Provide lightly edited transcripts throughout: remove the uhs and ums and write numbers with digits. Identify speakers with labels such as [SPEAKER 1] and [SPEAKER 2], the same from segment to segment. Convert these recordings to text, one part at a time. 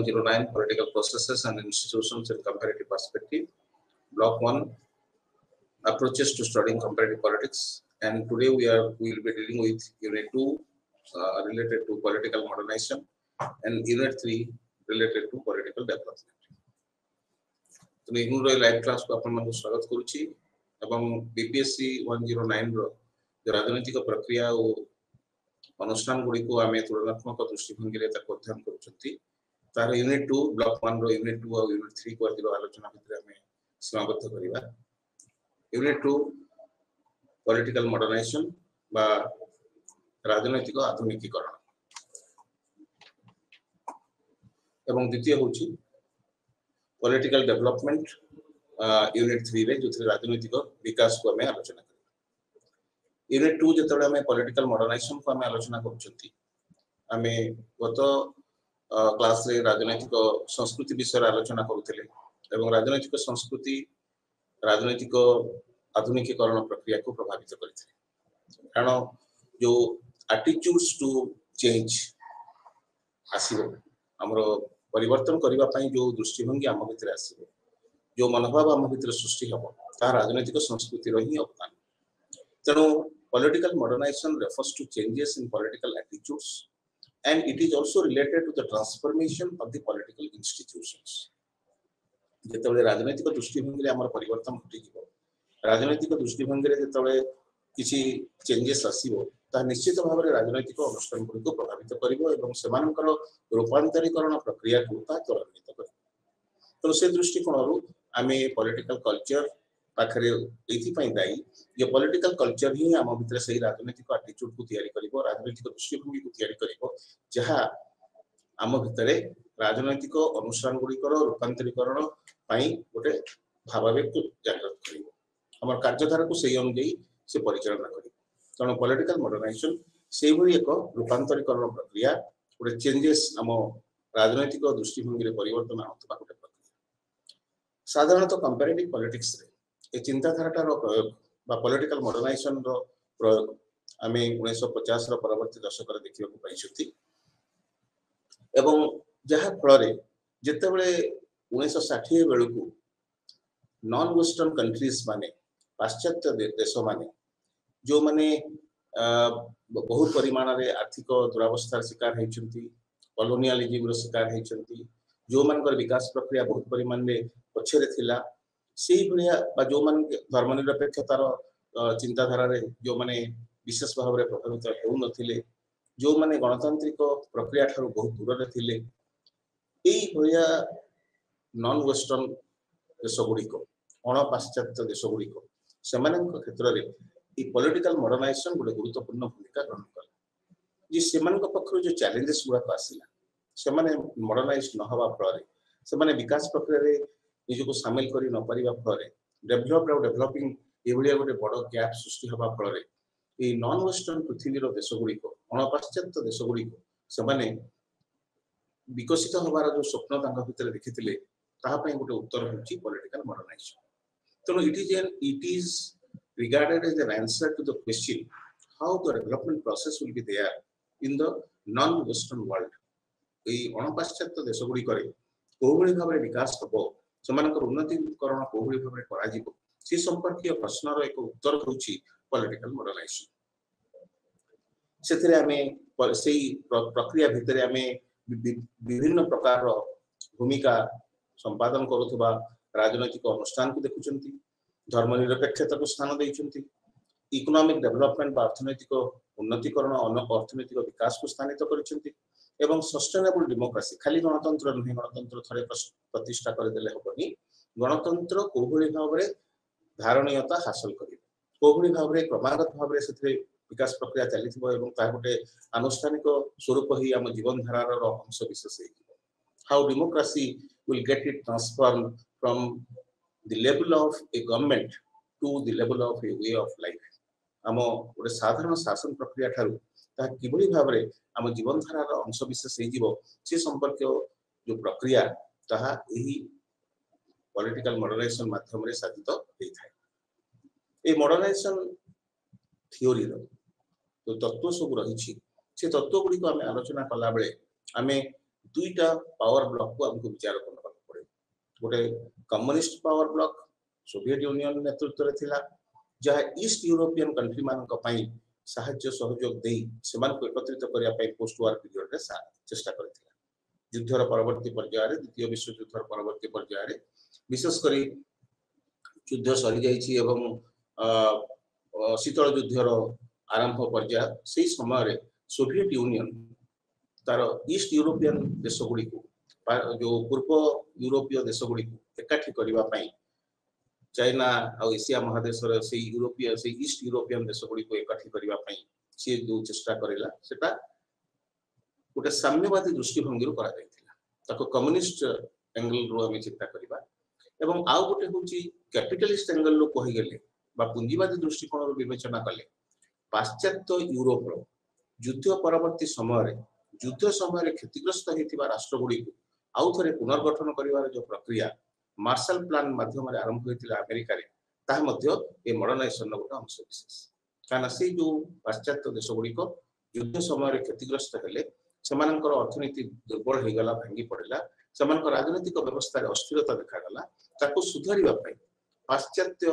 [SPEAKER 1] 109 Political Processes and Institutions in Comparative Perspective. Block 1 Approaches to Studying Comparative Politics. And today we will be dealing with Unit 2 related to political modernization and Unit 3 related to political development. तो मैं ignore live class को अपन को स्वागत करूची एवं BPSC 109 रो जो राजनीतिक प्रक्रिया और अनुष्ठान गुडी को आमे तुलनात्मक दृष्टिकोण के तक अध्ययन करूछंती तार यूनिट 2 ब्लॉक 1 रो यूनिट 2 और यूनिट 3 को अधिक आलोचना भितर आमे समाप्त करिबा। यूनिट 2 पॉलिटिकल मॉडर्नाइजेशन बा राजनीतिक आधुनिकीकरण एवं द्वितीय होची पॉलिटिकल डेवलपमेंट यूनिट 3 रे जो राजनीतिक विकास को हमें आलोचना करिबा। यूनिट 2 जेतबे हमें पॉलिटिकल मॉडर्नाइजेशन को हमें आलोचना करूछंती हमें गत क्लास रे राजनीतिक संस्कृति विषय आलोचना करूथिले एवं राजनीतिक संस्कृति राजनीतिक आधुनिकीकरण प्रक्रिया को प्रभावित करिथिले कारण जो एटीट्यूड्स टू चेंज आसीबो हमरो परिवर्तन करिबा पई जो दृष्टिभंगी आम भितर आसीबो जो मनोभाव आम भितर सृष्टि हबो ता राजनीतिक संस्कृति रही अवदान। तेणु political modernization refers to changes in political attitudes and it is also related to the transformation of the political institutions. जेतबे राजनीतिक दृष्टिभंगी रे हमर परिवर्तन घटी जिवो राजनीतिक दृष्टिभंगी रे जेतबे किछि चेंजेस आसीबो ता निश्चित भाव रे राजनीतिक अनुष्ठान को प्रभावित करिवो एवं सेमानकर रूपांतरीकरण प्रक्रिया को ता त्वरान्वित करिवो। तो से दृष्टिकोणरू आमे पॉलिटिकल कल्चर पाखरे एथि पई दाई ये पॉलिटिकल कल्चर ही हम भितर सही राजनीतिक एटीट्यूड को तयारी करिवो राजनीतिक दृष्टिभंगी को तयारी करिवो जहा हम भितर राजनीतिक अनुष्ठान गुडिकर रूपांतरीकरण पई गोटे भावावेग को जागृत करिवो हमर कार्यधारा को सही अनुଯାयी से परिचालना करिवो। तण पॉलिटिकल मॉडर्नाइजेशन से भली एक रूपांतरीकरण प्रक्रिया गोटे चेंजेस हम राजनीतिक दृष्टिभंगी रे परिवर्तन आउतबा गोटे प्रक्रिया। साधारणतः कंपैरेटिव पॉलिटिक्स रे ए चिंताधाराटार प्रयोग बा पॉलिटिकल मॉडर्नाइजेशन रो प्रयोग आमे 1950 रो परवर्ती दशक रे देखिबा को पाइछथि एवं जहा फल रे जेतेबेले 1960 बेलकू नॉन वेस्टर्न कंट्रीज माने पाश्चात्य देश माने जो माने बहुत परिमाण रे आर्थिक दुरावस्थार शिकार हेचंती कॉलोनियलिज्म रो शिकार हेचंती जो मानकर विकास प्रक्रिया बहुत परिमाण रे पछरे थिला सेही भलिया बा जो मान धर्मनिरपेक्षतार चिंताधारा रे जो माने विशेष भाव रे प्रभावित हेउ नथिले जो माने गणतांत्रिक प्रक्रिया ठारू बहुत दूर रे थिले एही भलिया नॉन वेस्टर्न देश गुड़िको अण पाश्चात्य देश गुड़िको सेमानक क्षेत्र रे ई पॉलिटिकल मॉडर्नाइजेशन गोटे गुरुत्वपूर्ण भूमिका ग्रहण कला जे सेमानक पक्षरु जो चैलेंजेस गुडा आसिला सेमाने मॉडर्नाइज न हवा फल रे सेमाने विकास प्रक्रिया रे निजको शामिल करी न परिबा फल रे डेवलप्ड और डेवलपिंग एभलिया गोटे बड़ गैप सृष्टि हवा फल रे ई नॉन वेस्टर्न पृथ्वी रो देश गुड़िको अण पाश्चात्य देश गुड़िको सेमाने विकसित हबार जो स्वप्न तांका भितर देखिथिले ताहा पई गोटे उत्तर होची पॉलिटिकल मॉडर्नाइजेशन। तो it is regarded as an answer to the question how the development process will be there in the non western world ए अण पाश्चात्य देश गुडी करे कोभली भाबरे विकास हबो समानकर उन्नतिकरण कोभली भाबरे करा जिवो से संपर्कीय प्रश्नर एक उत्तर होची पॉलिटिकल मॉडर्नाइजेशन। सेथिरे हमें सेही प्रक्रिया भितरे हमें विभिन्न प्रकार भूमिका संपादन करूथबा राजनीतिक अनुष्ठान को देखुचंती धर्मनिरपेक्षता को स्थान दैचंती इकोनॉमिक डेवलपमेंट बा अर्थनैतिक उन्नतिकरण अर्थनैतिक विकास को स्थानित करिसंती एवं सस्टेनेबल डेमोक्रेसी खाली गणतंत्र नहीं गणतंत्र थरे प्रतिष्ठा कर देले होबनी गणतंत्र कोभली भाबरे धारणीयता हासिल करिवो कोभली भाबरे क्रमागत भाबरे सेथे विकास प्रक्रिया चलिथिबो एवं ता गोटे आनुष्ठानिक स्वरूप ही हम जीवन धारार अंश विशेष हेजिवो how democracy will get it transformed from the level of a government to the level of a way of life आमो गोटे साधारण शासन प्रक्रिया ठारू ता किबली भाबरे आम जीवन धारार अंश विशेष हेजिवो से संपर्क जो प्रक्रिया ताहा एही पॉलिटिकल मॉडर्नाइजेशन माध्यम रे साधित हेइ थाए ए मॉडर्नाइजेशन थ्योरी रो तो तत्व सब रही छी से तत्व गुडी को हमें आलोचना कला बेले हमें दुईटा पावर ब्लॉक को हमको विचार करना पड़े गोटे communist power block Soviet union नेतृत्व रे थिला जहाँ ईस्ट यूरोपियन कंट्री मान साहाय्य सहयोग दे एकत्रित करने पोस्ट वार पीरियड चेष्टा करथिला युद्धर परवर्ती पर्याय द्वितीय विश्व युद्धर परवर्ती पर्याय विशेषकर युद्ध सरी जाइछि एवं शीतल युद्धर आरंभ पर्याय से समय सोवियत यूनियन तार ईस्ट यूरोपियन देश गुड़ी जो पूर्व यूरोपीय देश गुड़ी एकाठी करने चाइना और एशिया महादेश से यूरोपीय से ईस्ट यूरोपियन देश गुड़ी एकाठी करने सी जो चेष्टा करेला सेटा गोटे साम्यवादी दृष्टिभंगी कम्युनिस्ट एंगल रू आम चिंता करवा एवं आउ गोटे हूँ कैपिटलिस्ट एंगल रू कहीगले पुंजीवादी दृष्टिकोण विवेचना कले पाश्चात्य यूरोप युद्ध परवर्ती समय युद्ध समय क्षतिग्रस्त होता राष्ट्रगुड़ी आउ थे पुनर्गठन कर जो प्रक्रिया मार्शल प्लान माध्यम आरंभ होता अमेरिका ये मॉडर्नाइजेशन गोटे अंश विशेष कहीं से जो पाश्चात्य देश गुड़िक युद्ध समय क्षतिग्रस्त हेले अर्थनीति दुर्बल हो गला भांगी पड़ा से राजनीतिक व्यवस्था अस्थिरता देखागला सुधारिया पाश्चात्य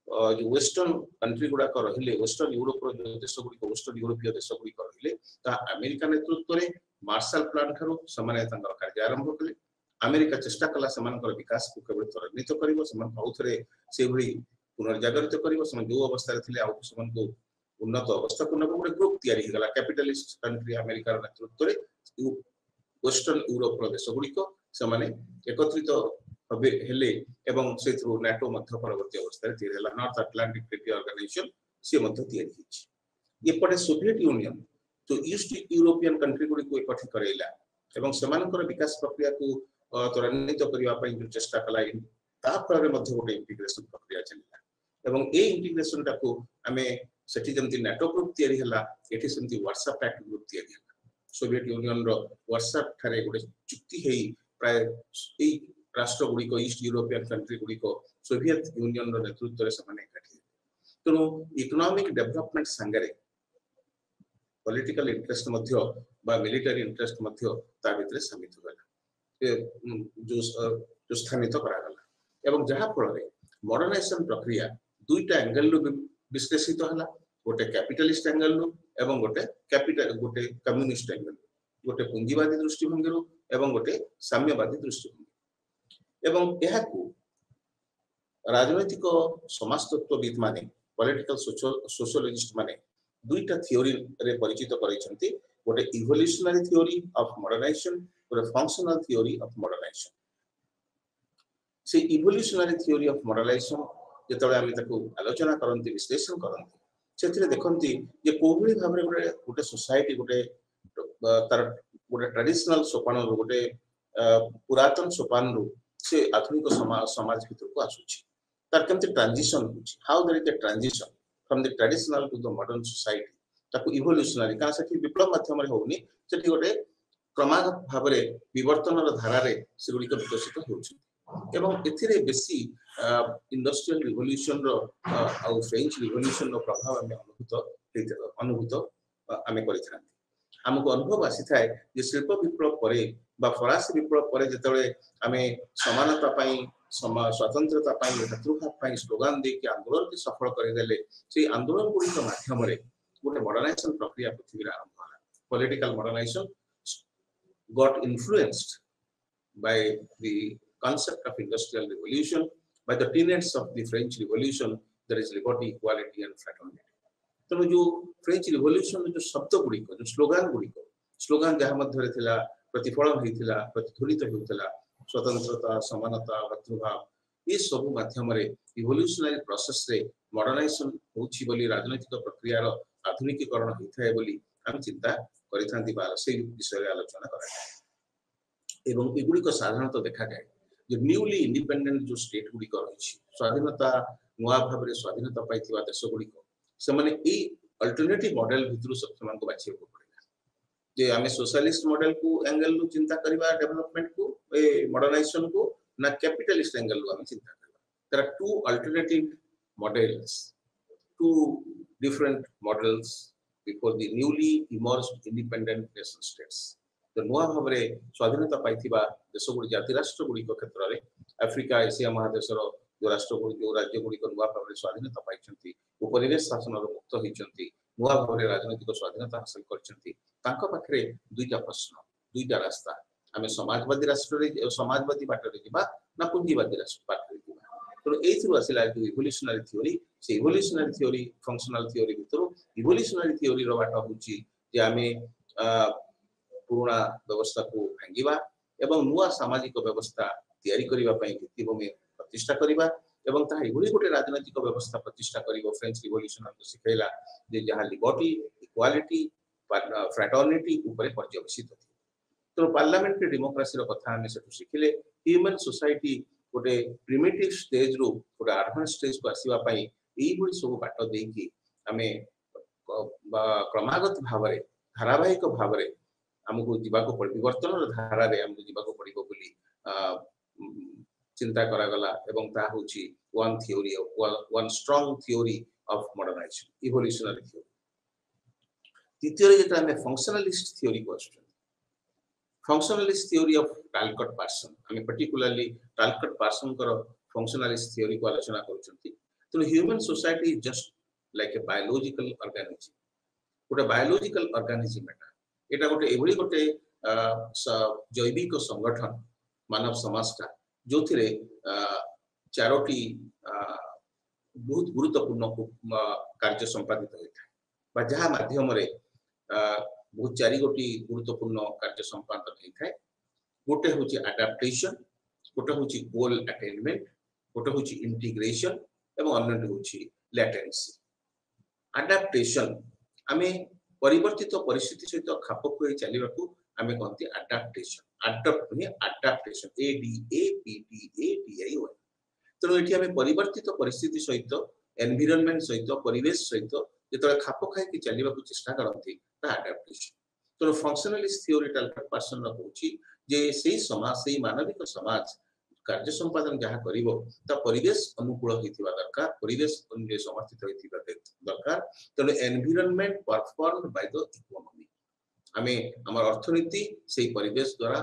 [SPEAKER 1] जो वेस्टर्न कंट्री गुड़ाक रहिले वेस्टर्न यूरोप देश गुड़िक वेस्टर्न यूरोपीय देश गुड़िक रहिले अमेरिका नेतृत्व में मार्शल प्लान ठारू कार्य आरंभ कले अमेरिका चेष्टा कला विकास को केवल त्वरान्वित कर पुनर्जागरित कर जो अवस्था थे उन्नत अवस्था को नब गोटे ग्रुप या कैपिटलिस्ट कंट्री अमेरिकार नेतृत्व में वेस्टर्न यूरोप देश गुड़िक एकत्रित हेले एवं से नाटो परवर्ती अवस्था नॉर्थ अटलांटिक ट्रीटी ऑर्गेनाइजेशन सी एपटे सोवियत यूनियन जो ईस्ट यूरोपियन कंट्री गुड़ी को एकठी करैला एवं सेमानकर विकास प्रक्रिया को त्वरान्वित करने जो चेष्टा कला फल गोटे इंटीग्रेशन प्रक्रिया चलला एवं ए इंटीग्रेशन टाको आमे सेठी जमती नाटो ग्रुप तैयारी हला एठी सेमती वार्सा पैक्ट ग्रुप तैयारी हला सोवियत यूनियन रो वार्सा ठारे गोटे चुक्ति हेई प्राय ए राष्ट्र गुड़िक ईस्ट यूरोपियन कंट्री गुड़िक सोवियत यूनियन रो नेतृत्व रे समान एकाठी तेणु इकोनॉमिक डेवलपमेंट संगे पॉलिटिकल इंटरेस्ट मध्य बा मिलिटरी इंटरेस्ट मध्य ता भितरे समित होला जो स्थानित करागला एवं जहाँ फल मॉडर्नाइजेशन प्रक्रिया दुईटा एंगल रू विश्लेषित होला गोटे कैपिटलिस्ट एंगल रू एवं गोटे कम्युनिस्ट एंगल गोटे पुंजीवादी दृष्टिभंगी रू एवं गोटे साम्यवादी दृष्टिभंगी एवं यह राजनैतिक समाजतत्वविद माने पॉलिटिकल सोशियोलॉजिस्ट माने दुईटा थियोरी रे परिचित करैछन्ति गोटे इवोल्यूशनरी थियोरी ऑफ मॉडर्नाइजेशन गोटे फंक्शनल थियोरी ऑफ मॉडर्नाइजेशन से इवोल्यूशनरी थियोरी ऑफ मॉडर्नाइजेशन जेतले आमे ताको आलोचना करन्ति विश्लेषण करन्ति सेथिरे देखन्ति जे कोभली भाबरे गोटे सोसाइटी गोटे तार गोटे ट्रेडिशनल सोपान गोटे पुरातन सोपान रू से आधुनिक समाज भीतर को आसुछि तार केमते ट्रांजिशन होछि how there is the transition from the traditional to the modern society ताको इवोल्यूशनरी का सेठी विप्लव माध्यम रे होउनी सेठी गोटे क्रमागत भाबरे विवर्तन धारा रे सेगुडी विकसित होछि एवं एथिरे बेसी इंडस्ट्रियल रिवोल्यूशन रो आ फ्रेंच रिवोल्यूशन रो प्रभाव हमें अनुभूत आमे करिथांती हमको अनुभव आसी थाए जे शिल्प विप्लव परे बा फरासी विप्लव परे जेतले आमे समानता पाई स्वतंत्रता पाई शत्रुघात पाई स्लोगान दे के आंदोलन के सफल कर देले से आंदोलन गुडी के माध्यम रे गोटे मॉडर्नाइजेशन प्रक्रिया पृथ्वी रे आरंभ होला political modernisation got influenced by the concept of industrial revolution by the tenets of the French Revolution there is liberty equality and fraternity तो जो फ्रेंच रिवोल्यूशन जो शब्द गुड़ी जो स्लोगान जहाँ मध्य थिला प्रतिफलन होइथिला प्रतिध्वनित होइथिला स्वतंत्रता समानता भ्रातृभाव ये सब माध्यम रे इवोल्यूशनरी प्रोसेस रे मॉडर्नाइजेशन होछि बोली राजनीतिक प्रक्रिया रो आधुनिकीकरण होइथाय बोली हम चिंता करिथांती बार से विषय आलोचना करा एवं एगुड़ी को साधारणतः देखा जाए जो न्यूली इंडिपेंडेंट जो स्टेट गुड़िक रही स्वाधीनता नुआ भाव में स्वाधीनता पाई देश गुड़िक से अल्टरनेटिव मॉडल भितर सब बाछा पड़ा जे आम सोशलिस्ट मॉडल को एंगल रु चिंता करबा डेवलपमेंट को मॉडर्नाइजेशन को ना कैपिटलिस्ट एंगल रु आम चिंता करबा there are two alternative models two different models before the newly emerged independent nation states तो नुआ भाव स्वाधीनता पाई देश गुड़ी जाति राष्ट्र गुड़िक क्षेत्र में आफ्रिका एशिया महादेशर जो राष्ट्र जो राज्य गुड़िक नुआ भाव स्वाधीनता पाई उपनिवेश शासन मुक्त होती नुआ भाव राजनैतिक स्वाधीनता हासिल कर दुईटा प्रश्न दुईटा रास्ता आम समाजवादी राष्ट्र समाजवादी बाटर ना पुंजीवादी राष्ट्र बाटर तेणु ये आसला इवोल्यूशनरी थ्योरी से इवोल्यूशनरी थ्योरी फंक्शनल थ्योरी भीतर इवोल्यूशनरी थ्योरी बाट हूँ आम पुराणा व्यवस्था को भांगा एवं नुआ सामाजिक व्यवस्था तैयारी करने भित्तिभूमि प्रतिष्ठा करवा एवं ताहा इभली गोटे राजनैतिक व्यवस्था प्रतिष्ठा करिवो फ्रेंच रिवोल्यूशन हमको सिखैला जे जहाँ लिबर्टी इक्वालिटी फ्रैटर्निटी ऊपर पर्यवेसित थी तो पार्लियामेंट्री डेमोक्रेसी कथा आम से शिखिले ह्यूमन सोसाइटी गोटे प्रिमिटिव स्टेज रु गोटे एडवांस स्टेज को आसीबा पई एई भली सब बाट देकी आमे क्रमागत भाव धारावाहिक भाव आमको जीवाको परिवर्तन धारा रे आमको जीवाको पड़िबो बोली चिंता करागला एवं ता होची one theory one strong theory of modernisation evolutionary theory द्वितीय जेटा आमे फंक्शनलिस्ट थ्योरी को आछन functionalist theory of Talcott Parson आमे पर्टिकुलरली टालकट पार्सन कर फंक्शनलिस्ट थ्योरी को आलोचना करछंती तो human society is just like a biological organism गोटे बायोलॉजिकल ऑर्गेनिज्म एटा गोटे एभली गोटे जैविक संगठन मानव समाजटा जो थिरे चारोटी बहुत गुरुत्वपूर्ण कार्य संपादित होता है जहाँ माध्यम बहुत चारि गोटी गुरुत्वपूर्ण कार्य संपादन होता है गोटे हूँ अडाप्टेशन गोटे हूँ गोल अटेनमेंट गोटे हूँ इंटीग्रेशन एवं अन्य हूँ लैटेंसी अडाप्टेशन आमे परिवर्तित परिस्थिति सहित खाप खुआई चलने को आमे कहते अडाप्टेशन अडप्ट नहीं अडाप्टेशन ADAPTATION तेणु ये आमे परिवर्तित परिस्थिति सहित एनवायरनमेंट सहित परिवेश सहित जो खाप खाई चलने को चेष्टा करती अडाप्टेशन तेणु फंक्शनलिस्ट थ्योरी टालकट पार्सन कहूँ जे से समाज से मानविक समाज कार्य संपादन जहाँ करिवो ता परिवेश अनुकूल होइथिबा दरकार परिवेश अनुकूल समर्थित होइथिबा दरकार तेणु environment performed by the economy आमे हमर अर्थनीति से परिवेश द्वारा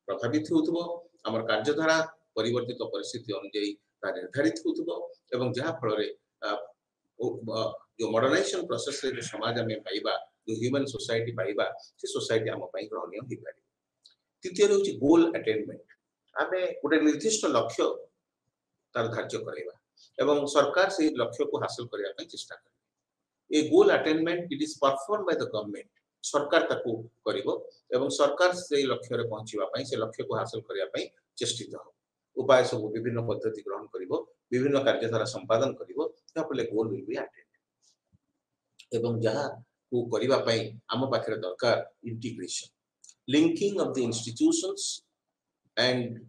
[SPEAKER 1] प्रभावित होउथबो हमर कार्यधारा परिवर्तित परिस्थिति अनुसार निर्धारित होउथबो एवं जहाँ फल रे जो मॉडर्नाइजेशन प्रोसेस रे जो समाज आमे पाइबा जो ह्यूमन सोसाइटी पाइबा से सोसाइटी हम पई ग्रहणीय होई पारि तृतीय होछि गोल अटेनमेंट आमे गोटे निर्दिष्ट लक्ष्य तार धार्य करैबा एवं सरकार से लक्ष्य को हासिल करिया पई चेष्टा करे ए goal attainment it is perform by the government सरकार ताकू करिवो एवं सरकार से लक्ष्य रे पहुंचीबा पई से लक्ष्य को हासिल करिया पई चेष्टित हो उपाय सब विभिन्न पद्धति ग्रहण करिवो विभिन्न कार्यधारा संपादन करिवो तापले गोल विल बी अटेन्ड एवं जहां को करिवा पई आम पाखरे दरकार integration linking of the institutions and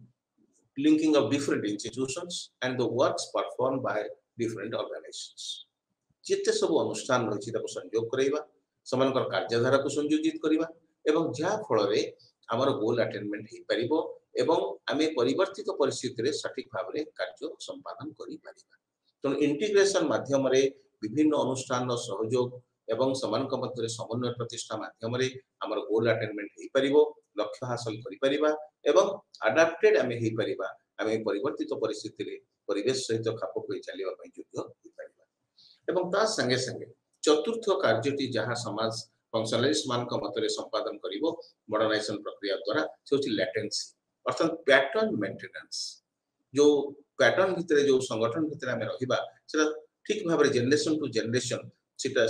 [SPEAKER 1] linking of different institutions and the works performed by different organizations जिते सब अनुष्ठान रही संयोग करवा समानकर कार्यधारा को संयोजित करवा एवं जहाँ फल आमर गोल अटेनमेंट हो पारिबो एवं आमे परिवर्तित परिस्थिति रे सठिक भाव में कार्य संपादन करि पारिबा तो इंटीग्रेशन माध्यम रे विभिन्न अनुष्ठान सहयोग एवं समानक मध्य समन्वय प्रतिष्ठा माध्यम रे आमर गोल अटेनमेंट हो पारिबो लक्ष्य हासिल करि परिबा एवं अडाप्टेड आमे हो परिबा आमे परिवर्तित परिस्थिति रे परिवेश सहित खाप खुआई चलिबा पई योग्य हो परिबा एवं ता संगे संगे चतुर्थ कार्यटी जहां समाज फंक्शनलिस्ट मान का मतरे संपादन करिवो मॉडर्नाइजेशन प्रक्रिया द्वारा से होछि लैटेंसी अर्थात पैटर्न मेंटेनेंस जो पैटर्न भितर जो संगठन भितर आमे रहिबा सेटा ठीक भाबरे जनरेशन टू जनरेशन सेटा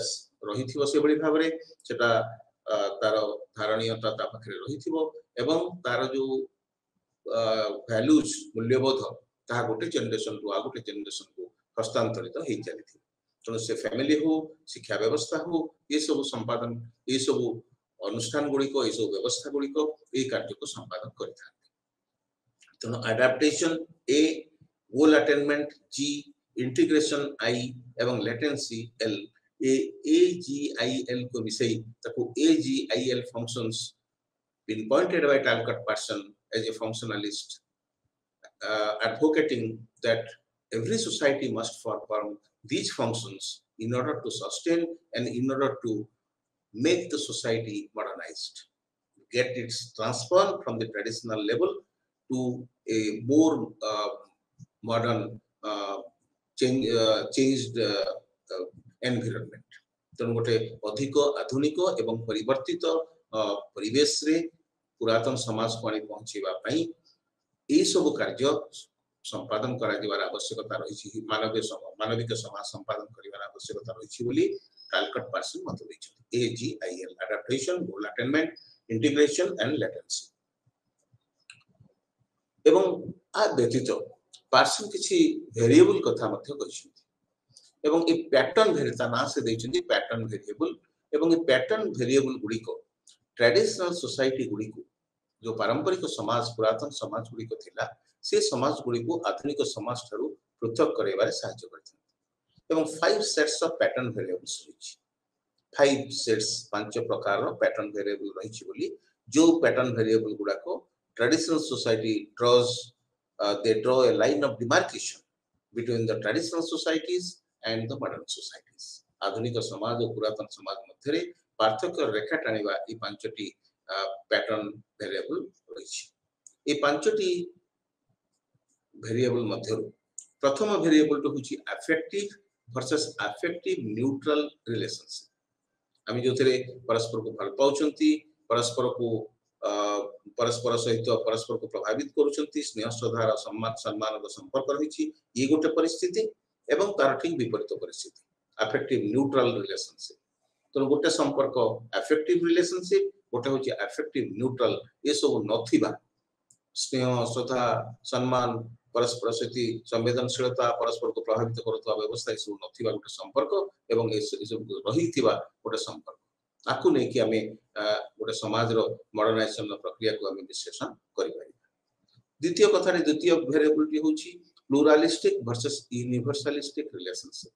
[SPEAKER 1] रहिथिबो से बड़ी भाबरे सेटा तार धारणीयता ता पाखरे रहिथिबो एवं तार जो वैल्यूज मूल्यबोध ता गोटे जनरेशन टू आ गोटे जनरेशन को हस्तांतरित हो चली तेणु से फैमिली हो शिक्षा व्यवस्था हो ये सब संपादन ये सब अनुष्ठान गुड़िक ये सब व्यवस्था गुड़िक ये कार्य को संपादन करता तेणु adaptation A goal attainment G integration I एवं लेटेंसी एल AGIL को मिसई ताको AGIL functions pinpointed by Talcott Parsons as a functionalist advocating that every society must perform these functions in order to sustain and in order to make the society modernized. get its transfer from the traditional level to a more modern changed environment. तेणु गोटे अधिक आधुनिक एवं परिवर्तित परिवेश रे पुरातन समाज को आनी पहुंचेबा ये सब कार्य संपादन करा दिवार आवश्यकता रही मानविक समाज संपादन करिवार आवश्यकता रही बोली कालकट पार्सन मत देछि AGIL adaptation goal attainment integration and latency एवं आ व्यतीत पार्सन किछि वेरिएबल कथा मध्य कहिसथि एवं ए पैटर्न वेरिएबल ना से दैछथि पैटर्न वेरिएबल एवं ए पैटर्न वेरिएबल गुडी को ट्रेडिशनल सोसाइटी गुडी को जो पारंपरिक समाज पुरातन समाज गुडी को थिला से समाज गुडी को आधुनिक समाज ठारू पृथक करेबारे सहायता करथि एवं 5 सेट्स ऑफ पैटर्न वेरिएबल्स रहिछि 5 सेट्स पांच प्रकार पैटर्न वेरिएबल रहिछि बोली जो पैटर्न वेरिएबल गुडा को traditional society they draw a line of demarcation between the traditional societies and the modern societies आधुनिक समाज और पुरातन समाज मध्य पार्थक्य रेखा टाणिबा ई पांचटी पैटर्न वेरिएबल रहिछि ए पांचटी वेरिएबल मध्य प्रथम वेरिएबल तो होछि affective versus affective neutral relationship आमी जोथरे परस्पर को भल पाउचंती परस्पर को परस्पर सहित परस्पर को प्रभावित करूछंती स्नेह श्रद्धार सम्मान संपर्क रहिछि ये गोटे परिस्थिति एवं तार ठीक विपरीत परिस्थिति अफेक्टिव न्यूट्रल रिलेशनशिप तो गोटे संपर्क अफेक्टिव रिलेशनशिप गोटे होछि अफेक्टिव न्यूट्रल ये सब नथिबा स्नेह श्रद्धा सम्मान परस्पर सहित संवेदनशीलता परस्पर को प्रभावित करतवा व्यवस्था ये सब नथिबा गोटे संपर्क एवं ये सब रहिथिबा गोटे संपर्क आकु नै कि हमें गोटे समाज रो मॉडर्नाइजेशन प्रक्रिया को हमें विश्लेषण करि पारिबा द्वितीय कथा रे द्वितीय वेरिएबल होछि प्लुरालिस्टिक वर्सेस यूनिवर्सलिस्टिक रिलेशनशिप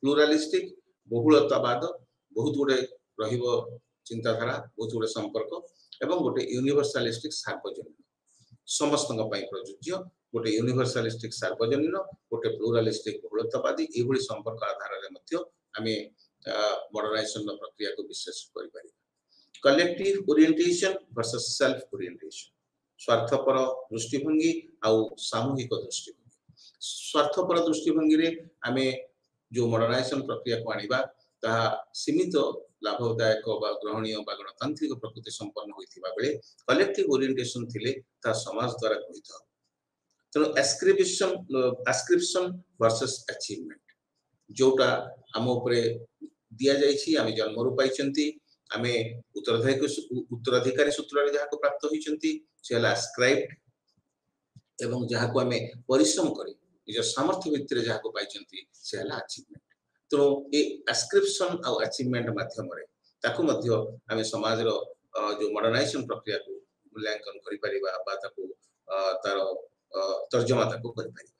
[SPEAKER 1] प्लुरालिस्टिक बहुलतावाद बहुत गुडे रहिबो चिंताधारा बहुत गुडे संपर्क एवं गोटे यूनिवर्सलिस्टिक सार्वजनीन समस्तक पई प्रयोज्य गोटे यूनिवर्सलिस्टिक सार्वजनीन गोटे प्लुरालिस्टिक बहुलतावादी एभली संपर्क आधार रे मध्य हमें मॉडर्नाइजेशन प्रक्रिया को विश्लेषण करि पारि collective orientation versus self orientation स्वार्थपर दृष्टिभंगी आउ सामूहिक दृष्टिभंगी स्वार्थपर दृष्टिभंगी रे हमें जो मॉडर्नाइजेशन प्रक्रिया को आनिबा ता सीमित लाभदायक बा ग्रहणीय बा गणतांत्रिक प्रकृति संपन्न होइथिबा बेले कलेक्टिव ओरिएंटेशन थिले ता समाज द्वारा गृहीत तनो एस्क्रिप्शन वर्सेस अचीवमेंट जोटा हम ऊपरे दिया जाइछि आमे जन्मरु पाइचंती आमे उत्तराधिकारी सूत्र रे जहा को प्राप्त होइचंती सेला स्क्राइब्ड एवं जहा को आमे परिश्रम करी निज सामर्थ्य भितर जहा को पाइचंती सेला अचीवमेंट तो ए एस्क्रिप्शन आ अचीवमेंट माध्यम रे ताकू मध्य आमे समाज रो जो मॉडर्नाइजेशन प्रक्रिया को मूल्यांकन करि परिबा बा ताकू तार तर्जमा ताकू करि परिबा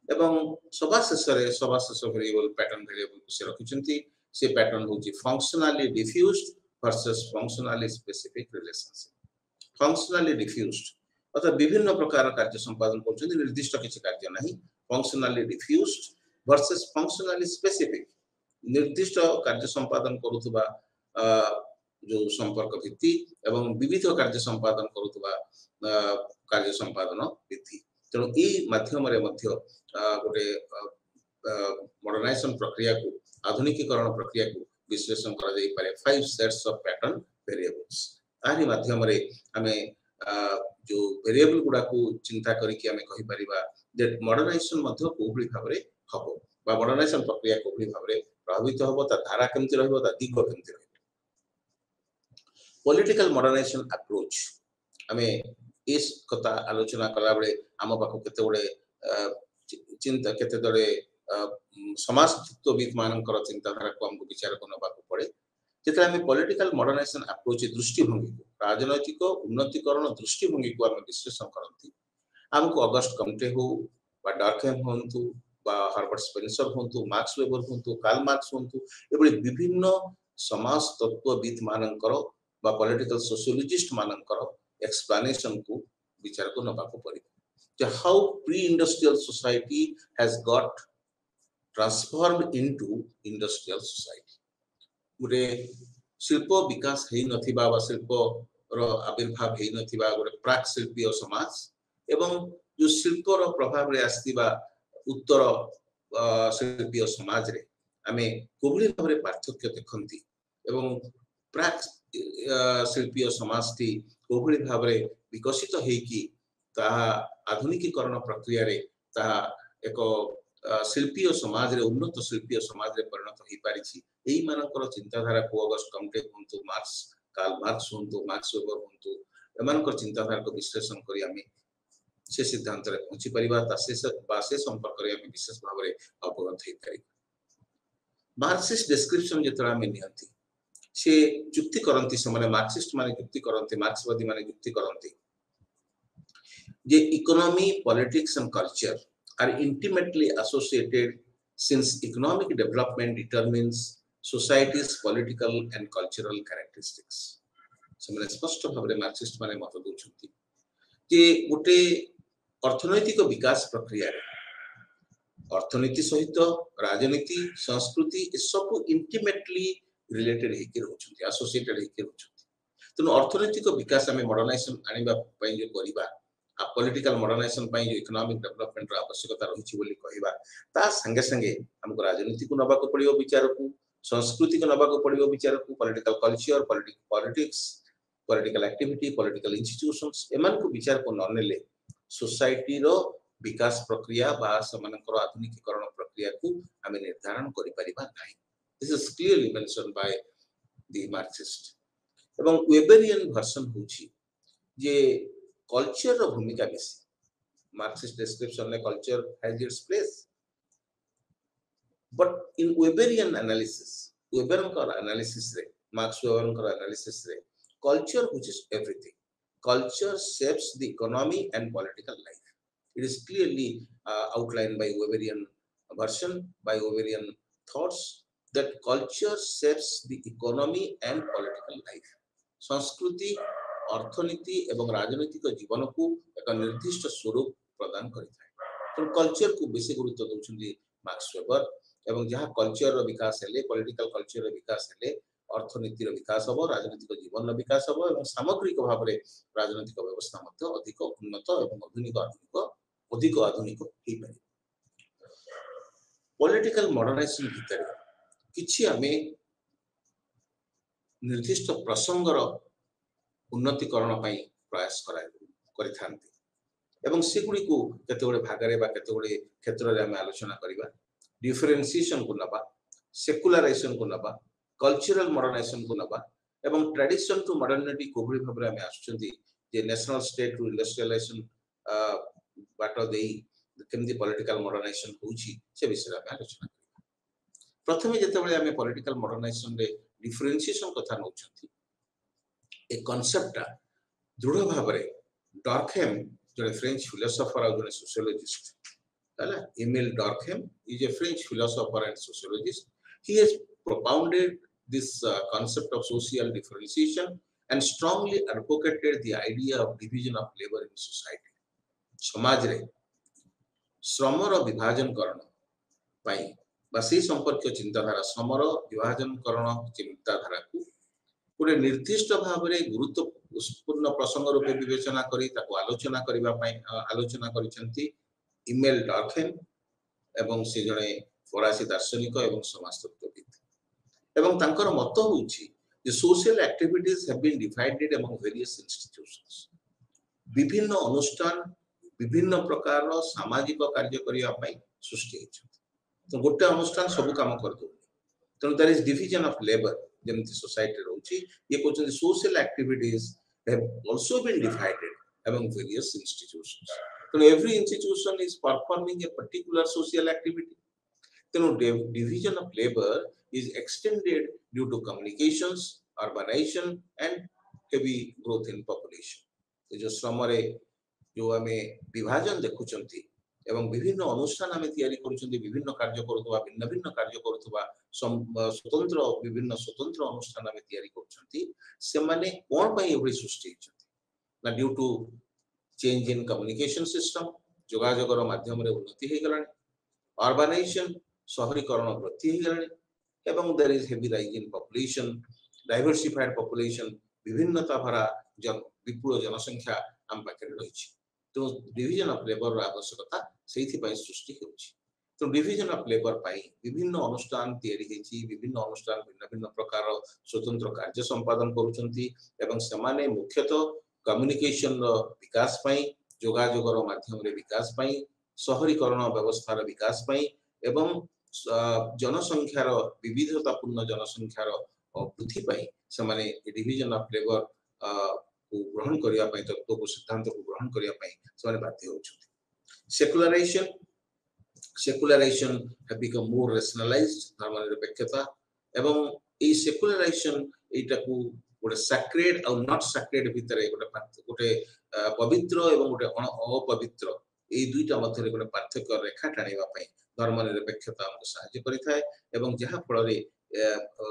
[SPEAKER 1] एवं सभा शेष वेरिएबल पैटर्न वेरिएबल को से रखिचंती से पैटर्न होची functionally diffused versus functionally specific relationship functionally diffused अर्थात विभिन्न प्रकार कार्य संपादन करछन निर्दिष्ट किछि कार्य नाही functionally diffused versus functionally specific निर्दिष्ट कार्य संपादन करूथबा जो संपर्क भित्ति एवं विविध कार्य संपादन करूथबा कार्य संपादन भित्ति तेणु ई माध्यम रे मध्य गोटे मॉडर्नाइजेशन प्रक्रिया को आधुनिकीकरण प्रक्रिया को विश्लेषण करा जाई पारे 5 सेट्स ऑफ पैटर्न वेरिएबल्स तारि माध्यम रे हमें जो वेरिएबल गुडा को चिंता करी कि हमें कहि परिबा दैट मॉडर्नाइजेशन मध्य कोभली भाबरे हबो बा मॉडर्नाइजेशन प्रक्रिया कोभली भाबरे प्रभावित हबो ता धारा केमति रहबो ता दिग केमति रहबो पॉलिटिकल मॉडर्नाइजेशन अप्रोच हमें इस कथा आलोचना कला बळे आम पाखो केते बळे चिंता केते दरे समाज तत्वविद मानकर चिंताधारा को हमको विचार को नबा को पड़े जेते हमें पॉलिटिकल मॉडर्नाइजेशन अप्रोच दृष्टिभंगी को राजनैतिक उन्नतिकरण दृष्टिभंगी को हम विश्लेषण करंती हमको अगस्ट कम्टे हो बा डार्कहेम होंतु बा हार्बर्ट स्पेंसर होंतु मार्क्स वेबर होंतु कार्ल मार्क्स होंतु एबळे विभिन्न समाज तत्वविद मानकर बा पॉलिटिकल सोशियोलॉजिस्ट मानकर एक्सप्लेनेशन को विचार को नबा को पड़े how pre-industrial society has got transformed into industrial society. गोटे शिल्प विकास हेई नथिबा बा शिल्प रो आविर्भाव हेई नथिबा गोटे प्राक शिल्पीय समाज एवं जो शिल्पर प्रभाव रे आस्तिबा उत्तर शिल्पीय समाज रे आमे कोबली भाबरे पार्थक्य देखंती एवं प्राक शिल्पीय समाजटी कोबली भाबरे विकसित हेकी ताहा आधुनिकीकरण प्रक्रिया रे ताहा एक शिल्पीय समाज रे उन्नत शिल्पीय समाज रे परिणत होई पारिछि एई मानकर चिंताधारा को अगस्ट कमटे हुंतु मार्क्स कार्ल मार्क्स हुंतु मार्क्स वेबर हुंतु एमानकर चिंताधारा को विश्लेषण करी आमे से सिद्धांत रे पहुंची परिबा से संपर्क रे आमे विशेष भाव रे अवगत होई पारि मार्क्सिस्ट डिस्क्रिप्शन जेतरा आमे नियंती से जुक्ति करंती समाने मार्क्सिस्ट माने जुक्ति करंती मार्क्सवादी माने जुक्ति करंती जे economy politics and culture are intimately associated since economic development determines society's political and cultural characteristics. समले स्पष्ट भाबरे मार्क्सिस्ट माने मत दोछंती जे गोटे अर्थनैतिक विकास प्रक्रिया रे अर्थनीति सहित राजनीति संस्कृति ए सब इंटिमेटली रिलेटेड हेकि रहउछंती एसोसिएटेड हेकि रहउछंती तनो अर्थनैतिक विकास हमें मॉडर्नाइजेशन आनिबा पई जे करिबा पॉलिटिकल मॉडर्नाइजेशन पई जो इकोनॉमिक डेवलपमेंट रा आवश्यकता रहिछि बोली कहिबा ता संगे संगे हमको राजनीति को नबा को पड़ियो विचार को संस्कृति को नबा को पड़ियो विचार को political culture politics political activity political institutions एमन को विचार को ननेले सोसाइटी रो विकास प्रक्रिया बा समानकर आधुनिकीकरण प्रक्रिया को हमें निर्धारण करि परिबा नाही this is clearly mentioned by the Marxist एवं वेबरियन वर्जन होछि जे कल्चर रो भूमिका बेसी मार्क्सिस्ट डिस्क्रिप्शन में culture has its place but in Weberian analysis Weber का एनालिसिस रे मार्क्स वेबर का एनालिसिस रे culture which is everything culture shapes the economy and political life it is clearly outlined by Weberian version by Weberian thoughts that culture shapes the economy and political life संस्कृति अर्थनीति एवं राजनीतिक जीवन को एक निर्दिष्ट स्वरूप प्रदान करिथाय तो कल्चर को बेसी गुरुत्व दोछन्ती मार्क्स वेबर एवं जहां कल्चर रो विकास हेले पॉलिटिकल कल्चर रो विकास हेले अर्थनीति रो विकास हबो राजनीतिक जीवन रो विकास हबो एवं सामग्रिक भाव रे राजनीतिक व्यवस्था मध्ये अधिक उन्नत एवं अधिक आधुनिक होई पारे पॉलिटिकल मॉडर्नाइजेशन भितर किछि आमे निर्दिष्ट प्रसंग रो उन्नतिकरण पई प्रयास करिथांती एवं सेगुडी को केतेगुडे भागरे बा केतेगुडे क्षेत्र रे हम आलोचना करिबा डिफरेंशिएशन को नबा सेकुलराइजेशन को नबा कल्चरल मॉडर्नाइजेशन को नबा एवं ट्रेडिशन टू मॉडर्निटी कोबरी भाबरे हम आछुंती जे नेशनल स्टेट टू इंडस्ट्रियलाइजेशन बाटो देई केमदी पॉलिटिकल मॉडर्नाइजेशन होउची से विषय हम आलोचना करिबा प्रथमे जेतेबेले हम पॉलिटिकल मॉडर्नाइजेशन रे डिफरेंशिएशन कथा नउछंती ए कॉन्सेप्ट दृढ़ भाव रे डॉर्कहेम जो फ्रेंच फिलोसोफर और जो सोशियोलॉजिस्ट हला Emile Durkheim is a French philosopher and sociologist he has propounded this concept of social differentiation and strongly advocated the idea of division of labor in society समाज रे श्रम रो विभाजन करण पई बसी संपर्क चिंताधारा श्रम रो विभाजन करण चिंताधारा को पूरे निर्दिष्ट भाव रे गुरुत्वपूर्ण प्रसंग रूपे विवेचना करी ताको आलोचना करिबा पई आलोचना करिसंती इमेल डॉर्कहेम एवं से जणे फरासी दार्शनिक एवं समाजतत्वविद एवं तांकर मत होउची जे social activities have been divided among various institutions विभिन्न अनुष्ठान विभिन्न प्रकार रो सामाजिक कार्य करिया पई सृष्टि होछ तो गोटे अनुष्ठान सब काम कर दो तो there is division of labour जेमति सोसाइटी रहउची ये कोचन social activities have also been divided among various institutions तो every institution is performing a particular social activity तो division of labour is extended due to communications urbanization and heavy growth in population ये जो श्रम रे जो हमें विभाजन देखुचंती एवं विभिन्न अनुष्ठान हमें तैयारी करूचंती विभिन्न कार्य करूतबा भिन्न भिन्न कार्य करूतबा स्वतंत्र विभिन्न स्वतंत्र अनुष्ठान हमें तैयारी करूचंती से माने कोन पई एवरी सृष्टि होचंती ना due to change in communication system जोगाजोगर माध्यम रे उन्नति हे गलानी अर्बनाइजेशन शहरीकरण वृद्धि हे गलानी एवं there is heavy rise in population diversified population विभिन्नता भरा विपुल जनसंख्या आम पाखे रही तेणु डिविजन ऑफ लेबर आवश्यकता से सृष्टि होची तो डिविजन ऑफ लेबर पाई विभिन्न अनुष्ठान तैयारी विभिन्न अनुष्ठान भिन्न भिन्न प्रकार स्वतंत्र कार्य संपादन करुचंती एवं समाने मुख्यतः कम्युनिकेशन विकास पाई जोगाजोगर माध्यम रे विकास पाई शहरीकरण व्यवस्थार विकास पाई एवं जनसंख्यार विविधतापूर्ण जनसंख्यार वृद्धि पाई समाने डिविजन ऑफ लेबर को ग्रहण करिया पाई तत्व को सिद्धांत को ग्रहण करिया पाई समाने बाध्य होछथि secularisation have become more rationalized धर्मनिरपेक्षता एवं ए सेकुलराइजेशन एटा को गोटे सैक्रेड और नॉट सैक्रेड भितर गोटे पवित्र एवं गोटे अपवित्र ए दुईटा मध्य गोटे पार्थक्य रेखा टाणिबा पई धर्मनिरपेक्षता हमको सहायता करिथाय एवं जहा फल रे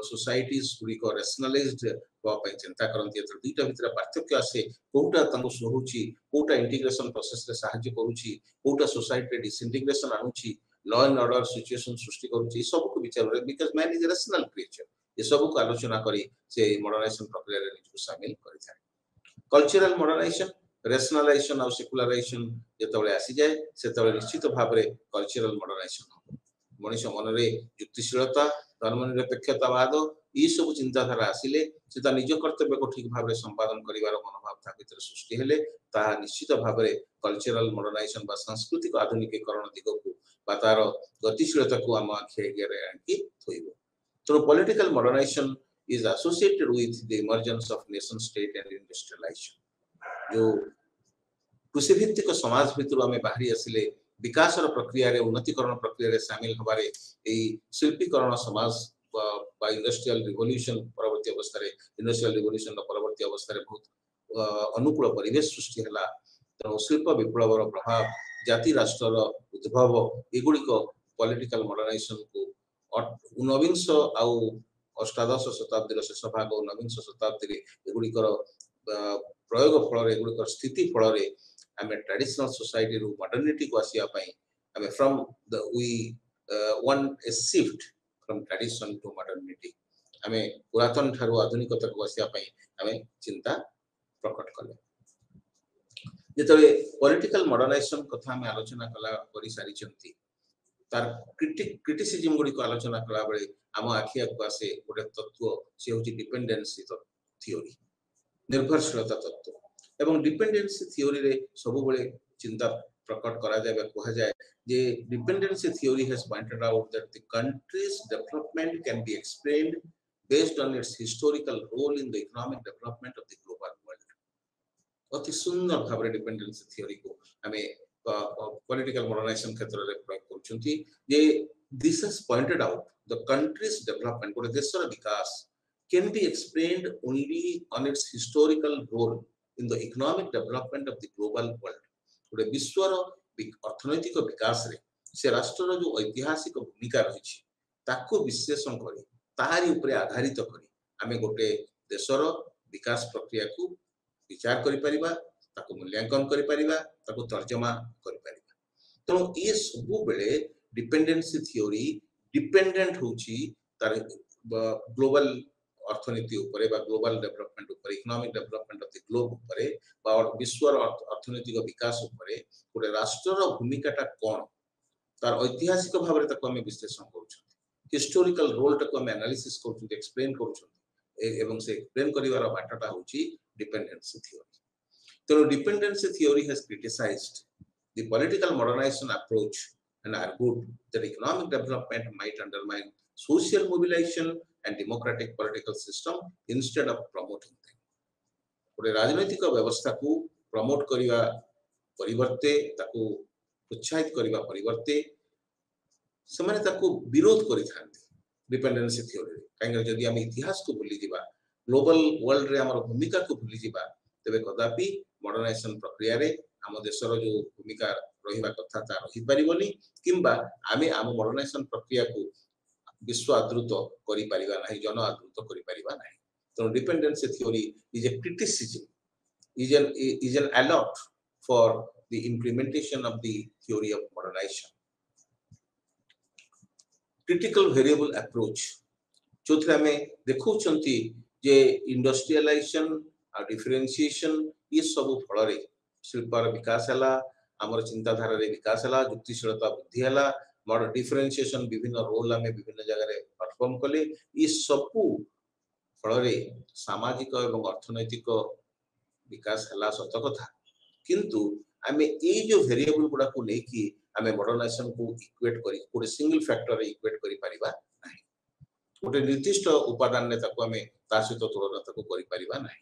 [SPEAKER 1] सोसाइटीज गुडी को रैशनलाइज्ड होपई चिंता करंती त दुईटा भितर पार्थक्य आसे कोटा तंगो सोहुची कोटा इंटीग्रेशन प्रोसेस रे सहायता करूची कोटा सोसाइटी डिसइंटीग्रेशन आनुची लॉ एंड ऑर्डर सिचुएशन सृष्टि करूची सब को विचार रे because man is a rational creature ये सब को आलोचना करी से मॉडर्नाइजेशन प्रक्रिया रे निजको शामिल करिथाय कल्चरल मॉडर्नाइजेशन रैशनलाइजेशन और सेकुलराइजेशन जेतबळे आसी जाय सेतबळे निश्चित भाव रे कल्चरल मॉडर्नाइजेशन हो मनुष्य मन रे युक्तिशीलता धर्मनिरपेक्षतावाद ये सब चिंताधारा आसिले से निज कर्तव्य को ठीक भाव संपादन करिवार मनोभाव था भीतर सृष्टि हेले ता निश्चित भाव कल्चरल मॉडर्नाइजेशन बा सांस्कृतिक आधुनिकीकरण दिग को बा तार गतिशीलता को आम आखि आगे आंकी थोइबो तो political modernisation is associated with the emergence of nation state and industrialisation जो कृषि भित्तिक समाज भितर आम बाहरी आसिले विकास प्रक्रिया रे उन्नतिकरण प्रक्रिया रे शामिल हबारे ए शिल्पीकरण समाज बा इंडस्ट्रियल रिवोल्यूशन परवर्ती अवस्था रे इंडस्ट्रियल रिवोल्यूशन परवर्ती अवस्था रे बहुत अनुकूल परिवेश सृष्टि हला तो शिल्प विप्लवर प्रभाव जाति राष्ट्र उद्भव एगुडी को पॉलिटिकल मॉडर्नाइजेशन को उनविंश आउ अष्टादश शताब्दी शेष भाग उनविंश शताब्दी रे एगुडी प्रयोग फल रे एगुडी स्थिति फल रे आम ट्रेडिशनल सोसाइटी रू मॉडर्निटी को आसिया पाई आम from the we want a shift from tradition to modernity आम पुरातन ठारू आधुनिकता को आसिया पाई आम चिंता प्रकट कले जेतबे पॉलिटिकल मॉडर्नाइजेशन कथा आम आलोचना कला करि सारी चंती तार क्रिटिसिज्म गुडी को आलोचना कला बेले आम आखिया को आसे गोटे तत्व से होची डिपेंडेंसी थ्योरी निर्भरशीलता तत्व एवं डिपेंडेंसी थ्योरी रे सब बळे चिंता प्रकट करा जाय कहा जाय जे dependency theory has pointed out that the countries development can be explained based on its historical role in the economic development of the global world अति सुंदर भाव रे डिपेंडेंसी थ्योरी को हमें पॉलिटिकल मॉडर्नाइजेशन क्षेत्र रे प्रयोग करछंती जे this has pointed out the countries development को देशर विकास can be explained only on its historical role in the economic development of the global world गोटे विश्वर अर्थनैतिक विकास रे से राष्ट्र जो ऐतिहासिक भूमिका रही ताको विश्लेषण करी ताहारी ऊपर आधारित करी आमे गोटे देशर विकास प्रक्रिया को विचार करि परिबा ताको मूल्यांकन करि परिबा ताको तर्जमा करि परिबा तो ये सब बेले डिपेंडेंसी थ्योरी डिपेंडेंट होची तार ग्लोबल अर्थनीति ऊपर बा ग्लोबल डेवलपमेंट ऊपर economic development of the globe ऊपर बा विश्वर अर्थनैतिक विकास ऊपर गोटे राष्ट्रर भूमिकाटा कोन तार ऐतिहासिक भाव रे ताको हम विश्लेषण करूछ हिस्टोरिकल रोल टाको हम एनालिसिस करूछ एक्सप्लेन करूछ एवं से एक्सप्लेन करिवार बाटाटा होची डिपेंडेंसी थ्योरी तो dependency theory has criticised the political modernisation approach and argued that economic development might undermine social mobilization and democratic political system instead of promoting them. गोटे राजनैतिक व्यवस्था को प्रमोट करिवा परिवर्ते ताको उत्साहित करिवा परिवर्ते समाने ताको विरोध करि थांती डिपेंडेंसी थ्योरी काहे जदि हम इतिहास को भूली दिबा ग्लोबल वर्ल्ड रे हमर भूमिका को भूली दिबा तबे कदापि मॉडर्नाइजेशन प्रक्रिया रे हम देशर जो भूमिका रहिबा कथा ता रहि परिबनी किंबा आमे आम मॉडर्नाइजेशन प्रक्रिया को विश्व आदृत करि परिबा नाही जन आदृत करि परिबा नाही तो dependency theory is a criticism is an alert for the implementation of the theory of modernization critical variable approach जोथरे में देखौ चंती जे इंडस्ट्रियलाइजेशन आ डिफरेंशिएशन ये सब फल रे शिल्पर विकास हला हमर चिंताधारा रे विकास हला युक्तिशीलता बुद्धि हला मोर डिफरेंशिएशन विभिन्न रोल आमे विभिन्न जगह रे परफॉर्म कले ये सब फल रे सामाजिक एवं अर्थनैतिक विकास हला सत कथा किंतु आमे ए जो वेरिएबल गुडा को लेकी आमे मॉडर्नाइजेशन को इक्वेट करी कोटे सिंगल फैक्टर रे इक्वेट करी परिबा नाही गोटे निर्दिष्ट उपादान ने ताको आमे ता सहित तुलना ताको करी परिबा नाही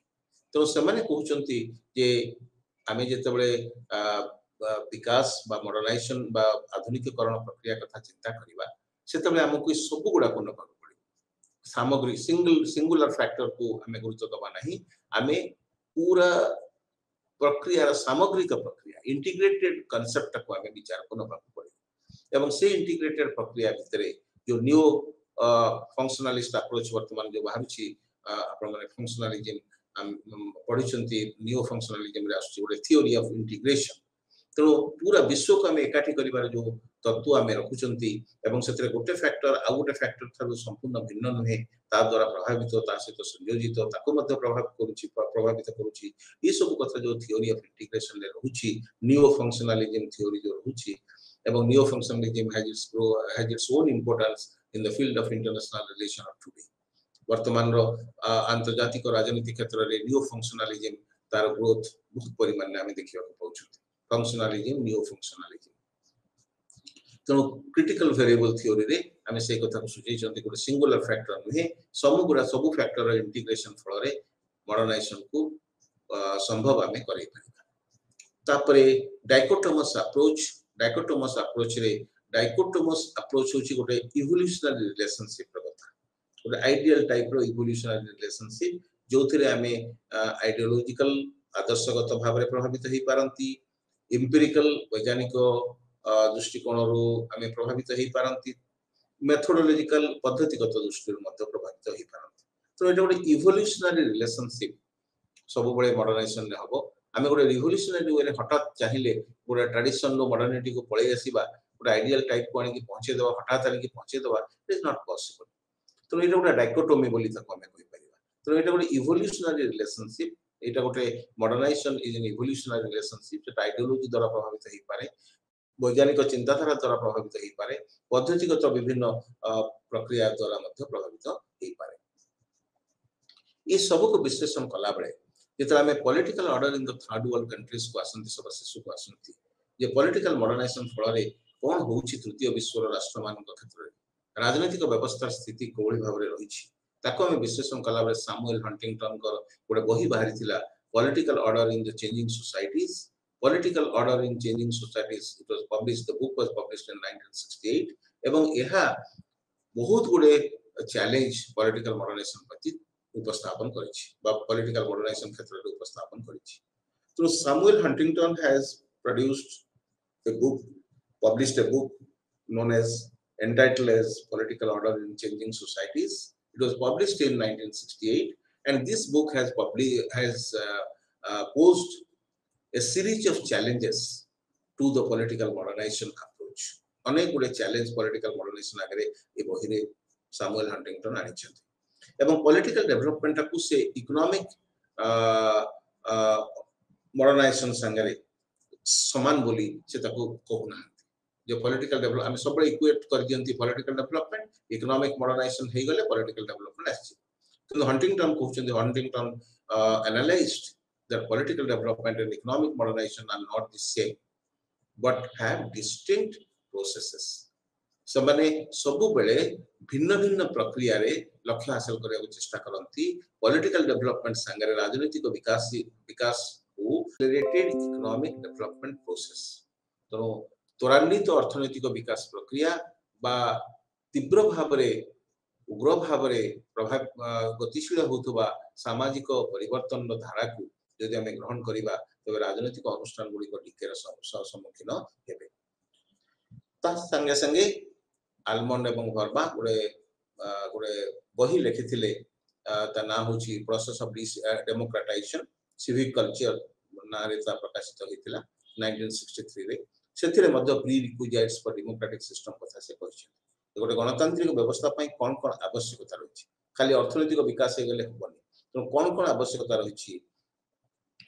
[SPEAKER 1] तो सेमाने कहउचंती जे आमे जेतेबेले विकास बा मॉडर्नाइजेशन बा आधुनिकीकरण प्रक्रिया कथा चिंता करिबा सेतेबेले हमकु सब गुडा को नबा पड़े सामग्री सिंगुलर फैक्टर को आमे गुरुत्व दबा नाही आमे पूरा प्रक्रिया सामग्रिक प्रक्रिया इंटीग्रेटेड कांसेप्ट को आमे विचार को नबा पड़े एवं से इंटीग्रेटेड प्रक्रिया भितरे जो न्यू फंक्शनलिस्ट अप्रोच वर्तमान जो बाहरुची आपण माने फंक्शनलिज्म पढिचंती न्यू फंक्शनलिज्म रे आसुची गोटे थ्योरी ऑफ इंटीग्रेशन तो पूरा विश्व को आमे एकाठी करिवार जो तत्व आमे रखुचंती एवं सेतरे गोटे फैक्टर आ गोटे फैक्टर थारु संपूर्ण भिन्न नहे ता द्वारा प्रभावित ता सहित संयोजित ताको मध्य प्रभावित करूची ये सब कथा जो थ्योरी ऑफ इंटीग्रेशन ले रहुची न्यू फंक्शनलिज्म थ्योरी जो रहुची एवं new functionalism has its own importance in the field of international relation of today वर्तमान रो अंतर्जातिक राजनीति क्षेत्र रे न्यू फंक्शनलिज्म तार ग्रोथ बहुत परिमाण में आमे देखिबा को पाउछु फंक्शनलिज्म न्यू फंक्शनलिज्म तो क्रिटिकल वेरिएबल थ्योरी रे आमे से कथा को सुझाई चंती गोटे सिंगुलर फैक्टर नहे सब फैक्टर रो इंटीग्रेशन फल रे मॉडर्नाइजेशन को संभव आमे करै परिबा तापरे डाइकोटोमस अप्रोच रे डाइकोटोमस अप्रोच होची गोटे इवोल्यूशनरी रिलेशनशिप रो कथा गोटे आइडियल टाइप रो इवोल्यूशनरी रिलेशनशिप जोथिरे आमे आइडियोलॉजिकल आदर्शगत भाव रे प्रभावित होई पारंती एम्पिरिकल वैज्ञानिक दृष्टिकोण रो आमे प्रभावित होई पारंती मेथोडोलॉजिकल पद्धतिगत दृष्टि रो मध्य प्रभावित होई पारंती तो एटा गोटे इवोल्यूशनरी रिलेशनशिप सब बळे मॉडर्नाइजेशन रे हबो आमे गोटे रिवोल्यूशनरी वे रे हठात चाहिले गोटे ट्रेडिशन रो मॉडर्निटी को पळे आसीबा गोटे आइडियल टाइप को आनी पहुंचे देबा हठात आनी पहुंचे देबा इट इज नॉट पॉसिबल तो एटा गोटे डाइकोटोमी बोली ताको आमे कहि परिबा तो एटा गोटे इवोल्यूशनरी रिलेशनशिप एटा गोटे modernisation is an evolutionary relationship जो आइडियोलॉजी द्वारा प्रभावित होई पारे वैज्ञानिक चिंताधारा द्वारा प्रभावित होई पारे पद्धतिगत विभिन्न प्रक्रिया द्वारा मध्य प्रभावित होई पारे ये सब को विश्लेषण कला बळे जेतरा में political order in the third world countries को आसंती सब शिशु को आसंती जे पॉलिटिकल मॉडर्नाइजेशन फल रे कोन होउची तृतीय विश्व राष्ट्र मान क्षेत्र रे राजनीतिक व्यवस्था स्थिति कोळी भाव रे रहिछि ताको हम विश्लेषण कला बळे सैमुअल हंटिंगटन को गोटे बही बाहरी थिला political order in the changing societies political order in changing societies it was published the book was published in 1968 एवं एहा बहुत गुडे चैलेंज पॉलिटिकल मॉडर्नाइजेशन प्रति उपस्थापन करिछि बा पॉलिटिकल मॉडर्नाइजेशन क्षेत्र रे उपस्थापन करिछि तो Samuel Huntington has produced a book published a book known as entitled as Political Order in Changing Societies. It was published in 1968 and this book has posed a series of challenges to the political modernization approach. अनेक गुडे challenge political modernisation आगरे ए बहिरे Samuel Huntington आनिछथि एवं political development को से economic modernisation संगरे समान बोली से ताको कहूना जो पॉलिटिकल डेवलप हम सब इक्वेट कर दियंती पॉलिटिकल डेवलपमेंट इकोनॉमिक मॉडर्नाइजेशन हे गले पॉलिटिकल डेवलपमेंट आछि तो हंटिंगटन कहउछन Huntington analysed that political development and economic modernization are not the same but have distinct processes सबने सबु बेले भिन्न भिन्न प्रक्रिया रे लक्ष्य हासिल करया को चेष्टा करंती पॉलिटिकल डेवलपमेंट संगे राजनीतिक विकास को रिलेटेड इकोनॉमिक डेवलपमेंट प्रोसेस तो त्वरान्वित अर्थनैतिक विकास प्रक्रिया बा तीव्र भाव रे उग्र भाव रे प्रभाव गतिशील होतबा सामाजिक परिवर्तन धारा को यदि हमें ग्रहण करिबा तबे राजनीतिक अनुष्ठान गुडी को टिकेर सम्मुखीन हेबे ता संगे संगे आलमंड एवं वर्मा गुडे बही लिखिथिले ता ना होची process of democratisation civic culture नारेता प्रकाशित होइतिला 1963 रे सेथिरे मध्ये prerequisites for democratic system कथा से कहिछि गोटे गणतांत्रिक व्यवस्था पई कोन आवश्यकता रहिछि खाली अर्थनैतिक विकास हे गेले होबनी तो कोन आवश्यकता रहिछि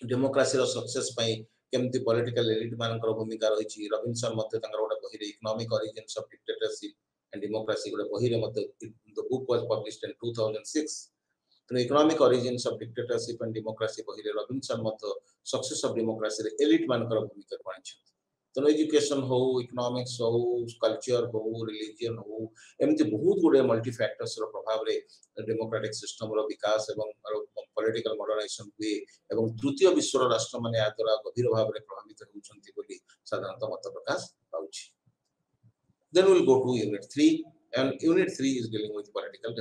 [SPEAKER 1] डेमोक्रेसी रो सक्सेस पई केमती पॉलिटिकल एलिट मानकर भूमिका रही रबिनसन मते तंगर गोटे बही रे economic origins of dictatorship and democracy गोटे बही रे मते the book was published in 2006 तो economic origins of dictatorship and democracy बही रे रबिनसन मते सक्सेस ऑफ डेमोक्रेसी रे एलिट मानकर भूमिका कोन छ तो एजुकेशन हो इकोनॉमिक्स हो कल्चर हो रिलीजन हो एमती बहुत गुडे मल्टी फैक्टर्स रो प्रभाव रे डेमोक्रेटिक सिस्टम रो विकास एवं पॉलिटिकल मॉडर्नाइजेशन हुए एवं तृतीय विश्व राष्ट्र माने या द्वारा गभीर भाव रे प्रभावित होउछंती बोली साधारणतः मत प्रकाश पाउछि then we'll go to unit 3 and unit 3 is dealing with political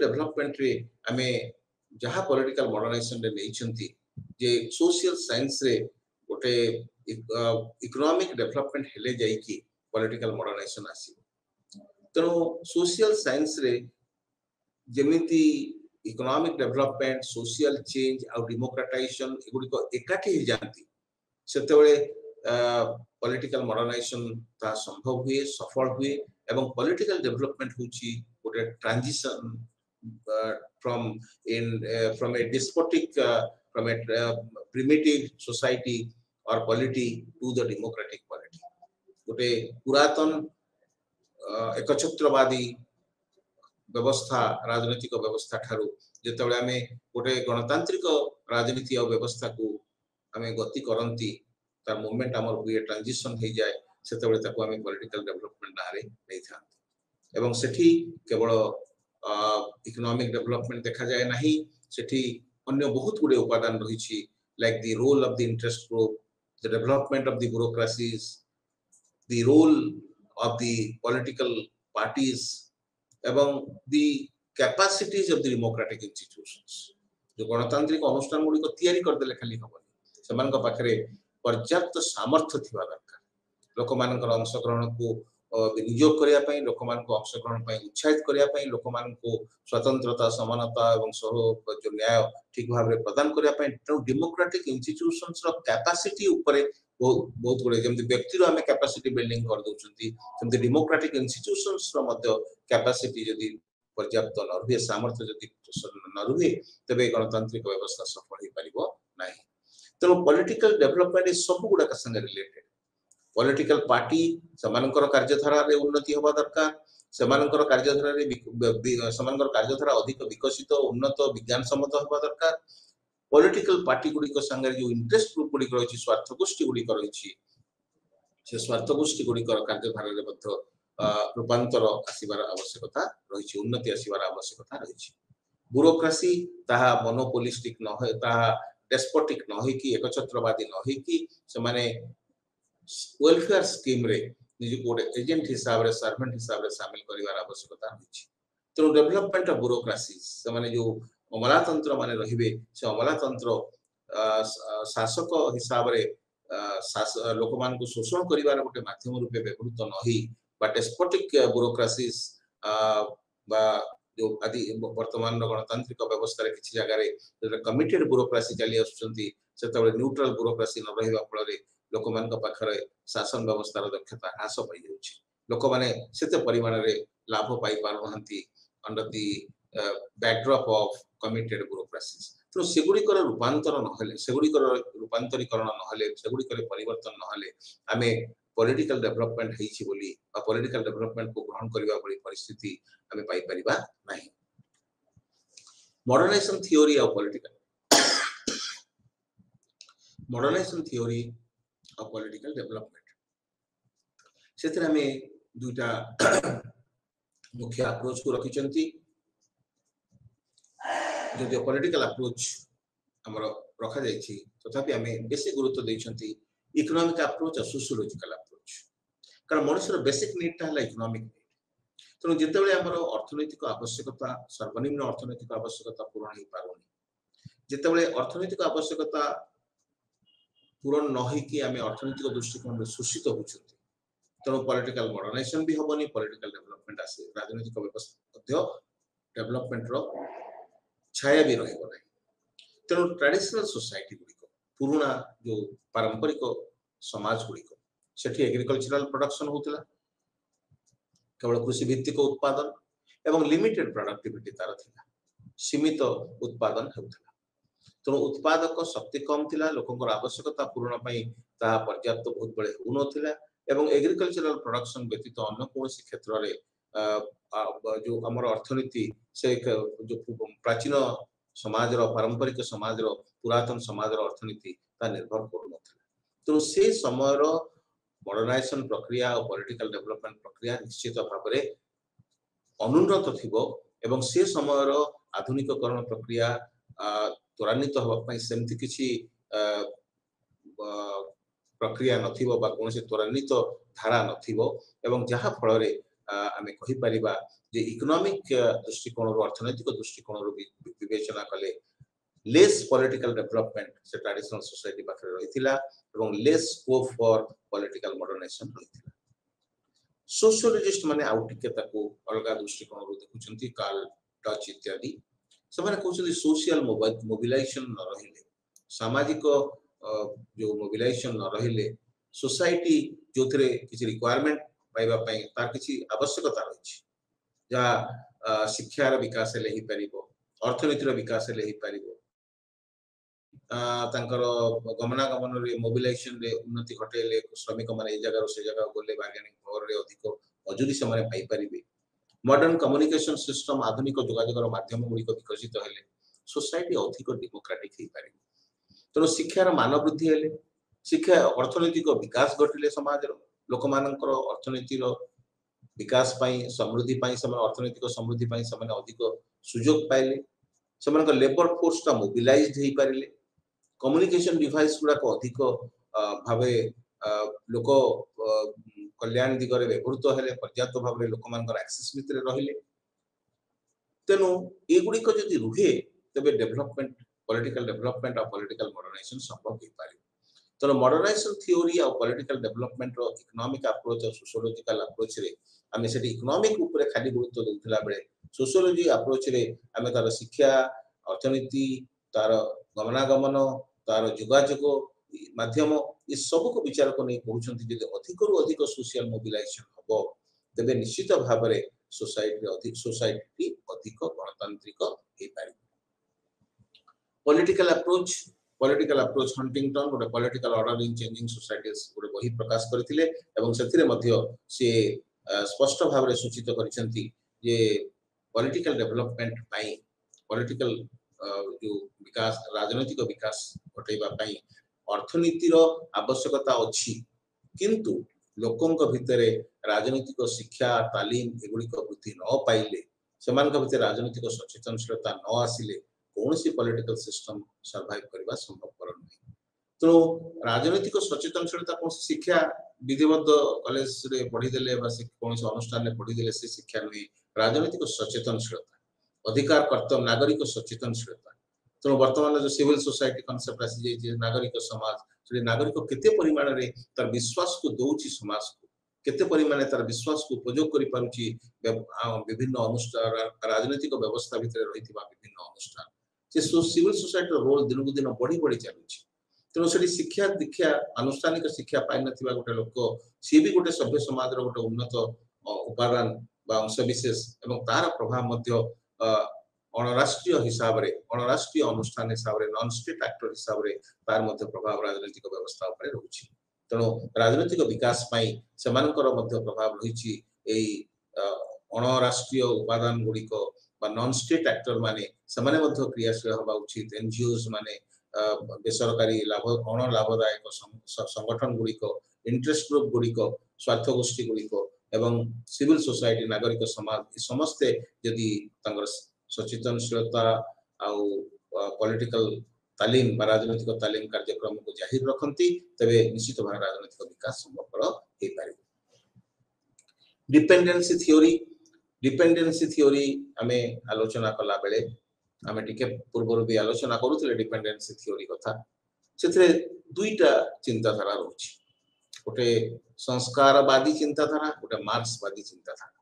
[SPEAKER 1] development रे हमें जहां पॉलिटिकल मॉडर्नाइजेशन रे लेइछंती जे सोशल साइंस रे गोटे इकोनॉमिक डेवलपमेंट हेले जाई कि पॉलिटिकल मॉडर्नाइजेशन आसी तो सोशल साइंस रे जेमिति इकोनॉमिक डेवलपमेंट सोशल चेंज और डेमोक्रेटाइजेशन एगुडी को एकाठी ही जानती सेतेबेले पॉलिटिकल मॉडर्नाइजेशन ता संभव हुए सफल हुए एवं पॉलिटिकल डेवलपमेंट होची गोटे transition from a despotic from a primitive society or polity to the democratic polity गोटे पुरातन एकछत्रवादी व्यवस्था राजनीतिक व्यवस्था ठारू जेतबेले आमे गोटे गणतांत्रिक राजनीति और व्यवस्था को आमे गति करंती तार मूवमेंट हमर हुए ट्रांजिशन हो जाए सेतबेले ताको आमे पॉलिटिकल डेवलपमेंट नारे नै था एवं सेठी केवल इकोनॉमिक डेवलपमेंट देखा जाए नहीं सेठी अन्य बहुत गुडे उपादान रही like the role of the interest group the development of the bureaucracies the role of the political parties एवं the capacities of the democratic institutions जो गणतांत्रिक अनुष्ठान गुडी को तयारी कर देले खाली हबनी समान को पाखरे पर्याप्त सामर्थ्य थिबा दरकार लोक मानकर अंशग्रहण को विनियोग करिया पई लोक मान को अंशग्रहण पई उत्साहित करिया पई लोक मान को स्वतंत्रता समानता एवं जो न्याय ठीक भाव रे प्रदान करिया पई तो डेमोक्रेटिक इंस्टीट्यूशंस रो कैपेसिटी ऊपर बहुत गुडे जेमति व्यक्ति रो हमें कैपेसिटी बिल्डिंग कर दोचंती जेमति डेमोक्रेटिक इंस्टीट्यूशंस रो मध्य कैपेसिटी यदि पर्याप्त न रहे सामर्थ्य यदि न रहे तबे गणतांत्रिक व्यवस्था सफल हो परिबो नाही तो पॉलिटिकल डेवलपमेंट सब गुडा का संग रिलेटेड पॉलिटिकल पार्टी समानकर कार्यधारा रे उन्नति होबा दरकार समानकर कार्यधारा रे समानकर कार्यधारा अधिक विकसित उन्नत विज्ञान सम्मत होबा दरकार पॉलिटिकल पार्टी गुडी को संग जो इंटरेस्ट ग्रुप गुडी रही स्वार्थ गोष्ठी गुडी रही से स्वार्थ गोष्ठी गुडी कार्यधारा रे मध्य रूपांतर आसीबार आवश्यकता रही उन्नति आसीबार आवश्यकता रही ब्यूरोक्रेसी ताहा मोनोपोलिस्टिक न होय ताहा डेस्पोटिक न होय कि एकछत्रवादी न होय कि से माने वेलफेयर स्कीम रे निज कोडे एजेंट हिसाब रे सर्वेंट हिसाब रे शामिल करिवार आवश्यकता होछि तो डेवलपमेंट ऑफ ब्यूरोक्रेसी से माने जो अमलातंत्र माने रहिबे से अमलातंत्र शासक हिसाब रे लोक मान को शोषण करिवार गोटे माध्यम रूपे व्यवहृत नही बा डेस्पोटिक ब्यूरोक्रेसीज बा जो आदि वर्तमान गणतांत्रिक व्यवस्था रे किछि जगह रे कमिटेड ब्यूरोक्रेसी चली आसुचंती सेतबे न्यूट्रल ब्यूरोक्रेसी न रहिबा फल रे लोक मान को पाखरे शासन व्यवस्था दक्षता ह्रास पाई जाउछि लोक माने सेते परिमाण रे लाभ पाई पारहंती under the backdrop of committed bureaucracies तो सेगुडी कर रूपांतर नहले सेगुडी कर रूपांतरीकरण नहले सेगुडी कर परिवर्तन नहले हमें पॉलिटिकल डेवलपमेंट हेछि बोली आ पॉलिटिकल डेवलपमेंट को ग्रहण करबा बोली परिस्थिति हमें पाई परिबा नाही modernisation theory of political modernisation theory of political development सेतरे हमें दुटा मुख्य अप्रोच को रखिचंती जो पॉलिटिकल अप्रोच हमर रखा जायछि तथापि हमें बेसी गुरुत्व दैछंती इकोनॉमिक अप्रोच और सोशियोलॉजिकल अप्रोच कारण मनुष्यर बेसिक नीड ता हला इकोनॉमिक नीड तो जेतेबेले हमर अर्थनैतिक आवश्यकता सर्वनिम्न अर्थनैतिक आवश्यकता पूर्ण ही पारोनी जेतेबेले अर्थनैतिक आवश्यकता पूर्ण न होई कि आमे अर्थनैतिक दृष्टिकोण में शोषित होउछंती तो पॉलिटिकल मॉडर्नाइजेशन भी होबनी पॉलिटिकल डेवलपमेंट आसे राजनीतिक व्यवस्था मध्य डेवलपमेंट रो छाया भी रहबो नै तो ट्रेडिशनल सोसाइटी गुडी को पुराना जो पारंपरिक समाज गुडी को सेठी एग्रीकल्चरल प्रोडक्शन होतला केवल कृषि भित्तिक उत्पादन एवं लिमिटेड प्रोडक्टिविटी तार थिला सीमित उत्पादन होतला तेणु उत्पादक शक्ति कम थिला लोकंकर आवश्यकता पूर्ण पई ता पर्याप्त बहुत बड़े होनथिला एवं एग्रीकल्चरल प्रोडक्शन व्यतीत अन्य कोनोसी क्षेत्र रे जो हमर अर्थनीति से जो प्राचीन समाज रो पारंपरिक समाज रो पुरातन समाज रो अर्थनीति ता निर्भर करनथिला तो से समय रो मॉडर्नाइजेशन प्रक्रिया और पॉलिटिकल डेवलपमेंट प्रक्रिया निश्चित भाव में अनुन्नत थिबो एवं से समय रो आधुनिककरण प्रक्रिया त्वरान्वित होबा सेमति किछि प्रक्रिया नथिबो बा कोनसे त्वरान्वित धारा नथिबो एवं जहा फल रे आमे कहि परिबा जे इकोनॉमिक दृष्टिकोण रो अर्थनैतिक दृष्टिकोण रो विवेचना कले लेस पॉलिटिकल डेवलपमेंट से ट्रेडिशनल सोसाइटी पाखरे रहिथिला एवं less scope for political modernisation रहिथिला सोशियोलॉजिस्ट माने आउटिके ताको अलगा दृष्टिकोण रो देखुचंती कार्ल डच इत्यादि ସେମାନେ କହୁଛନ୍ତି सोशल मोबिलाइजेशन न रहिले सामाजिक जो मोबिलाइजेशन न रहिले सोसाइटी जो थरे किछि रिक्वायरमेंट पाइबा पई तार किछि आवश्यकता रहिछि जा शिक्षार विकास ले ही परिबो अर्थनीतिर विकास ले ही परिबो तांकर गमनागमन रे मोबिलाइजेशन रे उन्नति घटेले श्रमिक माने ए जगह से जगह गोले बार्गेनिंग पावर रे अधिक मजूरी से माने पाई परिबे मॉडर्न कम्युनिकेशन सिस्टम आधुनिक जोगाजोगर माध्यम गुड़ी विकसित हेले सोसाइटी अधिक डेमोक्रेटिक हो पारे तेणु शिक्षार मान वृद्धि हेले शिक्षा अर्थनैतिक विकास घटिले समाज लोक मानकर अर्थनीतिर विकास समृद्धि अर्थनैतिक समृद्धि अधिक सुजोग पाइले से लेबर फोर्स टा मोबिलाइज्ड हो पारे कम्युनिकेशन डिवाइस गुड़ाक अधिक भावे लोक कल्याण दिगरे व्यवहृत हेले पर्याप्त भाव में लोक मानकर एक्सेस भितर रहिले तेनु एगुडी को जदि रुहे तबे डेवलपमेंट पॉलिटिकल डेवलपमेंट और पॉलिटिकल मॉडर्नाइजेशन संभव हो पारे तेनु मॉडर्नाइजेशन थ्योरी और पॉलिटिकल डेवलपमेंट रो इकोनॉमिक अप्रोच और सोशियोलॉजिकल अप्रोच रे आमे सेठी इकोनॉमिक ऊपर खाली गुरुत्व देउथला बेले सोशियोलॉजी अप्रोच रे आमे तार शिक्षा अर्थनीति तार गमनागमन तार जोगाजोग माध्यम ये सब को विचार को नहीं कहउछंती जे अधिक रु अधिक सोशल मोबिलाइजेशन हबो तबे निश्चित भाव में सोसाइटी अधिक गणतांत्रिक हे पारि पॉलिटिकल अप्रोच हंटिंगटन गोटे political order in changing societies गोटे बही प्रकाश करथिले एवं सेथिरे मध्य से स्पष्ट भाव में सूचित करिसंती जे पॉलिटिकल डेवलपमेंट पाई पॉलिटिकल जो विकास राजनैतिक विकास घटैबा पाई अर्थनीतिर आवश्यकता अछि किंतु लोकंक भितरे राजनीतिक शिक्षा तालीम एगुड़िक वृद्धि न पाइले सेमानक भितर राजनीतिक सचेतनशीलता न आसिले कौनसी पॉलिटिकल सिस्टम सर्वाइव करबा संभवपर नहीं तो राजनीतिक सचेतनशीलता कौन शिक्षा विधिबद्ध कॉलेज रे पढ़ी देले बा कौन अनुष्ठान रे पढ़ी देले से शिक्षा नहीं राजनीतिक सचेतनशीलता अधिकार कर्तव्य नागरिक सचेतनशीलता तो वर्तमान जो सिविल सोसाइटी कांसेप्ट आसी जे नागरिक समाज से नागरिक केते परिमाण रे तार विश्वास को दोउची समाज को केते परिमाण तार विश्वास को उपयोग करि पारुची विभिन्न अनुष्ठान राजनीतिक व्यवस्था भितर रहिथिबा विभिन्न अनुष्ठान से सिविल सोसाइटी रोल दिन को दिन बढ़ी बढ़ी चलुची तेणु से शिक्षा दीक्षा आनुष्ठानिक शिक्षा पाई नथिबा गोटे लोक सी भी गोटे सभ्य समाज रो गोटे उन्नत उपादान बा अंशविशेष एवं तार प्रभाव मध्य अणराष्ट्रीय हिसाब रे अणराष्ट्रीय अनुष्ठान हिसाब रे नॉन स्टेट एक्टर हिसाब रे तार मध्य प्रभाव राजनीतिक व्यवस्था ऊपर रहउची तेणु राजनीतिक विकास पाई सेमानकर मध्य प्रभाव रहिची एई अणराष्ट्रीय उपादान गुड़िक बा नॉन स्टेट एक्टर माने सेमाने मध्य क्रियाशील होबा उचित एनजीओस माने बेसरकारी लाभ अण लाभदायक संगठन गुड़िक इंटरेस्ट ग्रुप गुड़िक स्वार्थ गोष्ठी गुड़िक एवं सिविल सोसाइटी नागरिक समाज समस्ते यदि सचेतनशीलता आउ पॉलिटिकल तालीम राजनीतिक तालीम कार्यक्रम को जाहिर रखती तबे निश्चित भाव राजनीतिक विकास संभवपर हो पारे डिपेंडेंसी थ्योरी आमे आलोचना कला बेले आमे टिके पूर्व भी आलोचना करूथिले डिपेंडेंसी थ्योरी कथा सेथरे दुईटा चिंताधारा रहउछि गोटे संस्कारवादी चिंताधारा गोटे मार्क्सवादी चिंताधारा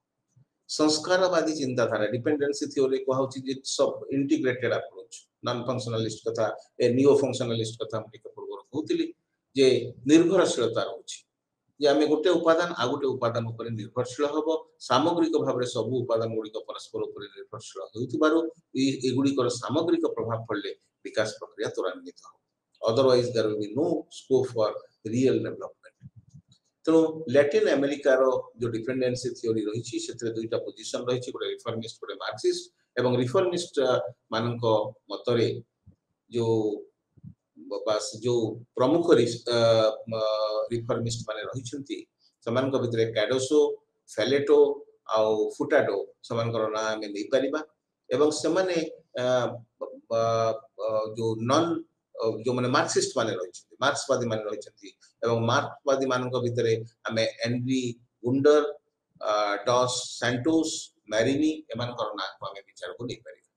[SPEAKER 1] संस्कारवादी चिंताधारा डिपेंडेंसी थ्योरी कहउछि जे सब इंटीग्रेटेड अप्रोच नॉन फंक्शनलिस्ट कथा ए नियो फंक्शनलिस्ट कथा हम टिके पूर्व कहउथिली जे निर्भरशीलता रहउछि जे आमे गोटे उपादान आ गोटे उपादान ऊपर निर्भरशील हबो सामग्रिक भाव सब उपादान गुड़िक परस्पर ऊपर निर्भरशील होइतिबारु एगुड़िकर सामग्रिक प्रभाव पड़ले विकास प्रक्रिया त्वरान्वित हो otherwise there will be no scope for real development तो लैटिन अमेरिका रो जो डिपेंडेंसी थ्योरी रही से दुईटा पोजिशन रही गोटे रिफॉर्मिस्ट गोटे मार्क्सिस्ट एवं रिफॉर्मिस्ट मानक मतरे जो बस जो प्रमुख रिफॉर्मिस्ट माने रहिसंती समान को भितरे कैडोसो फेलेटो आ फुटाडो समान को ना में नहीं परिबा एवं समाने जो नॉन जो माने मार्क्सिस्ट माने रहिसंती मार्क्सवादी माने रहिसंती एवं मार्क्सवादी मानन को भितरे हमें n-ary Gundar DOS Santos Marini एमान को ना को हमें विचार को नहीं परिबा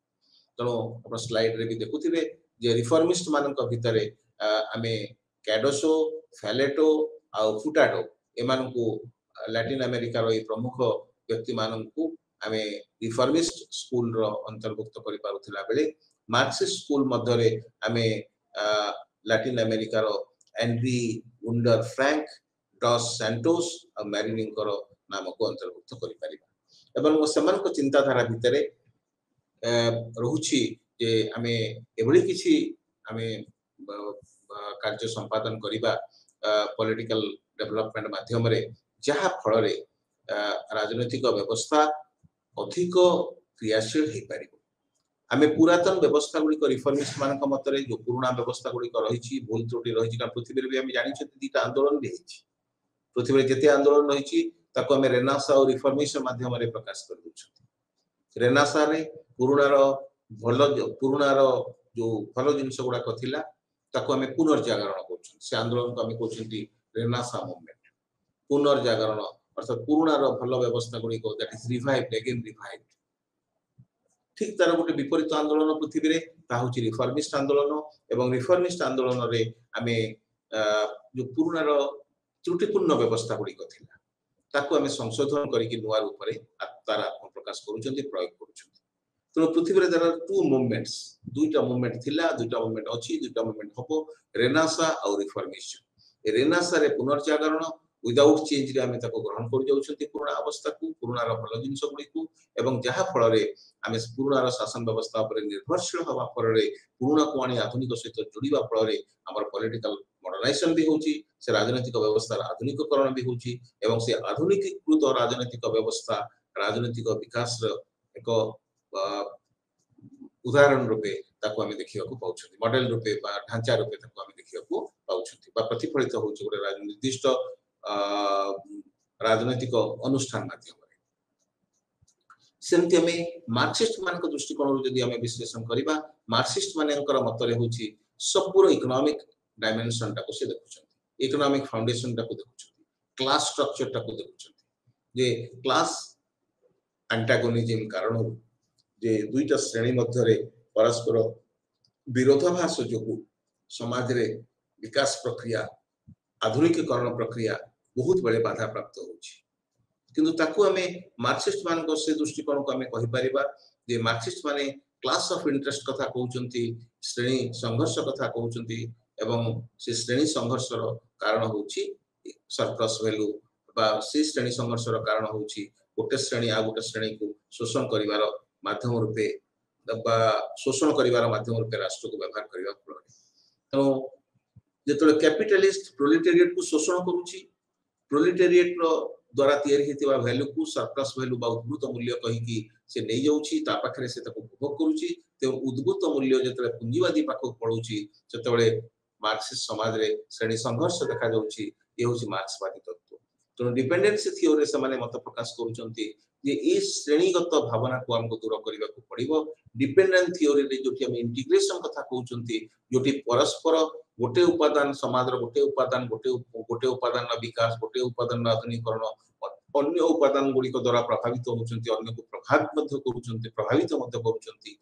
[SPEAKER 1] तनो अपन स्लाइड रे भी देखुथिबे जे रिफॉर्मिस्ट मानन को भितरे आमे कैडोसो फेलेटो आ फुटाडो एमान को लैटिन अमेरिका रो प्रमुख व्यक्ति मानन को आमे रिफॉर्मिस्ट स्कूल रो अंतर्भुक्त करि पारुथिला बेले मार्क्सिस्ट स्कूल मध्यरे आमे लैटिन अमेरिका रो n-ary Gundar Frank DOS Santos आ मैरिनिंग को नाम को अंतर्भुक्त करि परिबा एवं समान को चिंताधारा भितरे रहुछि जे आमे एभली किछि आमे कार्य संपादन करिबा पॉलिटिकल डेवलपमेंट माध्यम रे जहा फल रे राजनीतिक व्यवस्था अधिक क्रियाशील हे परिबो आमे पुरातन व्यवस्था गुडी को रिफॉर्मिस्ट मान को मतरे जो पुराना व्यवस्था गुडी को रहिछि भूल त्रुटि रहिछि का पृथ्वी रे भी आमे जानि छथि दीटा आंदोलन भी हिछि पृथ्वी रे जते आंदोलन रहिछि ताको आमे रेनेसां और रिफॉर्मेशन माध्यम रे प्रकाश कर दुछथि रेनेसां रे पुराना रो जो भलो जिंस गुडा को थिला ताको हमें पुनर्जागरण करछन से आंदोलन को हमें कहछंती रेनेसां मूवमेंट पुनर्जागरण अर्थात पुराना रो भलो व्यवस्था गुडी को that is revived again revived ठीक तार गोटे विपरीत आंदोलन पृथ्वी रे ता होची रिफॉर्मिस्ट आंदोलन एवं रिफॉर्मिस्ट आंदोलन रे हमें जो पुराना रो त्रुटिपूर्ण व्यवस्था गुडी को थिला ताको हमें संशोधन करिकि नुवा रूप रे तार आत्म प्रकाश करूछंती प्रयोग करूछंती तो पृथ्वी रे देयर आर टू मूवमेंट्स दुईटा मूवमेंट थिला दुईटा मूवमेंट अछि दुईटा मूवमेंट हबो रेनेसां और रिफॉर्मेशन रेनेसां रे पुनर्जागरण विदाउट चेंज रे हमें ताको ग्रहण कर जाउछंती पुराना अवस्था को पुराना रो भलो जिंस गुडी को एवं जहा फल रे हमें पुराना रो शासन व्यवस्था पर निर्भरशील हवा फल रे पुराना को आनी आधुनिक सहित जोड़ीबा फल रे हमर पॉलिटिकल मॉडर्नाइजेशन भी होची से राजनीतिक व्यवस्था आधुनिकीकरण भी होची एवं से आधुनिकीकृत राजनीतिक व्यवस्था राजनीतिक विकास रो एक उदाहरण रूपे ताको हमें देखिया को पाउछथि मॉडल रूपे बा ढांचा रूपे ताको हमें देखिया को पाउछथि बा प्रतिफलित होची गोटे निर्दिष्ट राजनीतिक अनुष्ठान माध्यम रे सेमति हमें मार्क्सिस्ट मान को दृष्टिकोण रो यदि हमें विश्लेषण करिबा मार्क्सिस्ट मानकर मतरे होची सबपुर इकोनॉमिक डायमेंशन टाको से देखुछथि इकोनॉमिक फाउंडेशन टाको देखुछथि क्लास स्ट्रक्चर टाको देखुछथि जे क्लास एंटागोनिज्म कारण जे दुईटा श्रेणी मध्य रे परस्पर विरोधाभास जोगु समाज रे विकास प्रक्रिया आधुनिकीकरण प्रक्रिया बहुत बड़े बाधा प्राप्त होछि किंतु ताकू हमें मार्क्सिस्ट मान को से दृष्टिकोण को हमें कहि परिबा जे मार्क्सिस्ट माने क्लास ऑफ इंटरेस्ट कथा कहउचंती श्रेणी संघर्ष कथा कहउचंती एवं से श्रेणी संघर्ष रो कारण होछि सरप्लस वैल्यू बा से श्रेणी संघर्ष रो कारण होछि गोटे श्रेणी आ गोटे श्रेणी को शोषण करिवार माध्यम रूपे बा शोषण करिवार माध्यम रूपे राष्ट्र को व्यवहार करिवा पड़े तो जेतले कैपिटलिस्ट प्रोलेटेरिएट को शोषण करूची प्रोलेटेरिएट रो द्वारा तयारी हेतिबा वैल्यू को सरप्लस वैल्यू बा उद्भूत मूल्य कहि कि से नै जाउची ता पाखरे से ताको उपभोग करूची ते उद्भूत मूल्य जेतले पूंजीवादी पाखो पड़ुची सेतबेले मार्क्सिस्ट समाज रे श्रेणी संघर्ष देखा जाउची ए होची मार्क्सवादी तत्व तो डिपेंडेंसी थ्योरी से माने मत प्रकाश करूचंती जे ए श्रेणीगत भावना को हमको दूर करिवा को पड़िबो डिपेंडेंट थ्योरी रे जोटी हम इंटीग्रेशन कथा कहउचंती जोटी परस्पर गोटे उपादान समाज रो गोटे उपादान विकास गोटे उपादान आधुनिकीकरण अन्य उपादान गुडी को द्वारा प्रभावित होउचंती अन्य को प्रभावित मध्य करूचंती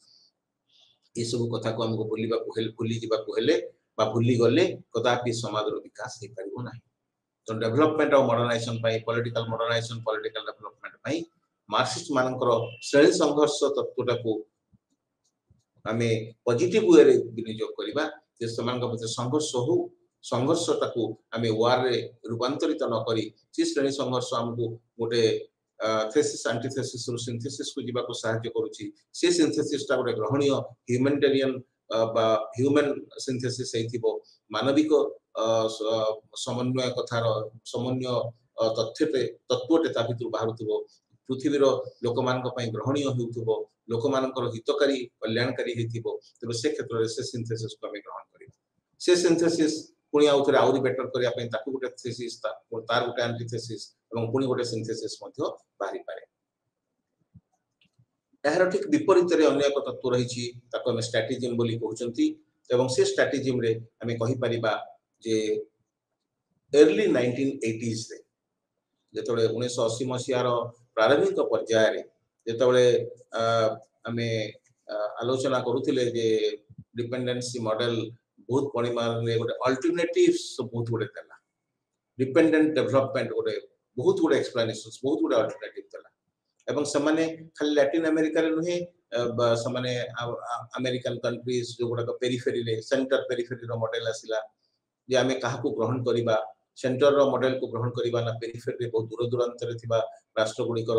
[SPEAKER 1] ए सब कथा को हमको बोलिबा को हेल्प भूली जिबा को हेले बा भूली गले कदापि समाज रो विकास हे परिबो नाही तो डेवलपमेंट ऑफ मॉडर्नाइजेशन पाई पॉलिटिकल मॉडर्नाइजेशन पॉलिटिकल डेवलपमेंट पाई मार्क्सिस्ट मानकर श्रेणी संघर्ष तत्वटा को हमें पॉजिटिव वे रे विनियोग करबा जे समान के संघर्ष हो संघर्षटाକୁ आम वार रे रूपांतरित न करी सी श्रेणी संघर्ष आमको गोटे थेसिस एंटीथेसिस रु सिंथेसिस को जीवा को सहायता करूची से सिंथेसिस टा गोटे ग्रहणीय ह्यूमैनिटेरियन बा ह्यूमन सिंथेसिस हेतिबो मानविक समन्वय कथार समन्वय तत्वटे ता भितर बाहरुथबो पृथ्वीर लोक मानक पई ग्रहणीय हेउथबो लोक मानकर हितकारी कल्याणकारी हेतिबो तो से क्षेत्र रे से सिंथेसिस को हम ग्रहण करिबो से सिंथेसिस पुणी आउथरे आउरी बेटर करिया पई ताकू गोटे थेसिस तार गोटे एंटीथेसिस एवं पुणी गोटे सिंथेसिस मध्य बाहरी पारे एहर ठीक विपरीत रे अन्य एक तत्व रहिछि ताको हम स्ट्रैटेजिम बोली कहउचंती एवं से स्ट्रैटेजिम रे हमें कहि परिबा जे अर्ली 1980s रे जेतबे 1980 मसिया रो प्रारंभिक पर्याय रे जेतबे हमें आलोचना करूथिले जे डिपेंडेंसी मॉडल बहुत परिमाण रे गोटे अल्टरनेटिव्स बहुत गोटे तला डिपेंडेंट डेवलपमेंट गोटे बहुत गोटे एक्सप्लेनेशंस बहुत गोटे अल्टरनेटिव तला एवं समाने खाली लैटिन अमेरिका रे नहे समाने अमेरिकन कंट्रीज जो गोटा पेरिफेरी रे सेंटर पेरिफेरी रो मॉडल आसिला जे हमें काहा को ग्रहण करिबा सेंटर रो मॉडल को ग्रहण करिबा ना पेरिफेरी रे बहुत दूर दूरांत रे थिबा राष्ट्र गुडी कर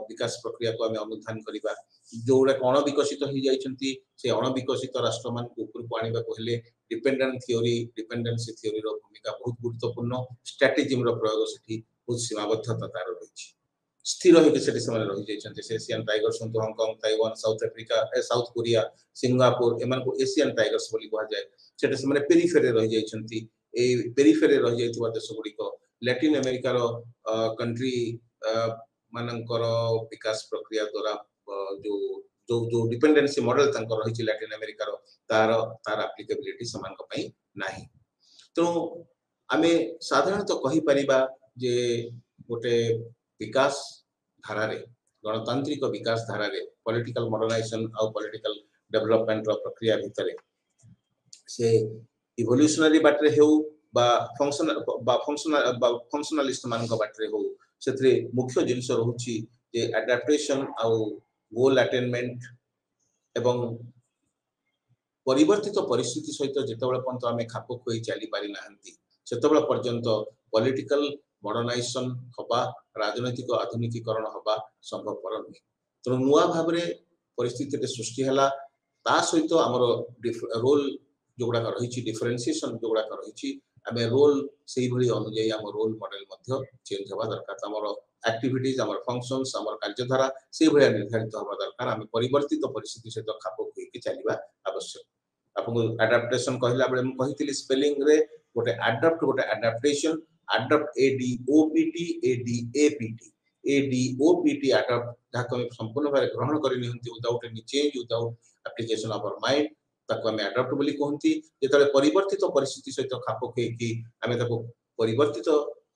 [SPEAKER 1] विकास प्रक्रिया को हमें अनुधान करिबा जोड़ा अण विकसित हो जाइछंती से अण विकसित राष्ट्र मान को ऊपर को आनिबा कहले डिपेंडेंसी थ्योरी रो भूमिका बहुत गुरुत्वपूर्ण स्ट्रैटेजिम रो प्रयोग सेठी बहुत सीमाबद्धता तार रहिछि स्थिर होके सेठी समय रहि जाइछंती से एशियन टाइगर्स तो Hong Kong Taiwan south Africa south Korea Singapore एमान को एशियन टाइगर्स बोली कहा जाय सेठी समय पेरिफेरी रहि जाइछंती ए पेरिफेरी रहि जाइतबा देश गुडी को लैटिन अमेरिका रो कंट्री मानकर विकास प्रक्रिया द्वारा जो जो जो डिपेंडेंसी मॉडल तंकर रही लैटिन अमेरिका रो तार तार एप्लीकेबिलिटी समान को पई नाही तो आमे साधारणतः कहि परिबा जे गोटे विकास धारा रे गणतांत्रिक विकास धारा रे पॉलिटिकल मॉडर्नाइजेशन और पॉलिटिकल डेवलपमेंट रो प्रक्रिया भितरे से इवोल्यूशनरी बाटरे हेउ बा फंक्शनलिस्ट मान को बाटरे हो सेथरे मुख्य जिनिस रहुची जे एडाप्टेशन आउ गोल अटेनमेंट एवं परिवर्तित परिस्थिति सहित जेतबेले पंत आमे खाप खोई चली पारि नाहंती सेतबेले पर्यंत पॉलिटिकल मॉडर्नाइजेशन हबा राजनैतिक आधुनिकीकरण हबा संभवपर नहीं तो नुआ भाबरे परिस्थिति रे सृष्टि हला ता सहित हमर रोल जोगुडा रहिछि डिफरेंशिएशन जोगुडा रहिछि आमे रोल सेही भली अनुଯାयी हम रोल मॉडल मध्य चेंज हवा दरकार हमर एक्टिविटीज हमर फंक्शंस हमर कार्यधारा सेही भली निर्धारित हवा दरकार हम परिवर्तित परिस्थिति सहित खाप खोई के चलीबा आवश्यक आपको एडाप्टेशन कहला बेले हम कहितली स्पेलिंग रे गोटे अडॉप्ट गोटे एडाप्टेशन अडॉप्ट ADOPT अडॉप्ट जाको हम संपूर्ण भारे ग्रहण करि निहंती without any change without application of our mind ताको हम अडॉप्ट बोली कहंती जेतले परिवर्तित परिस्थिति सहित खाप खोई कि हमें ताको परिवर्तित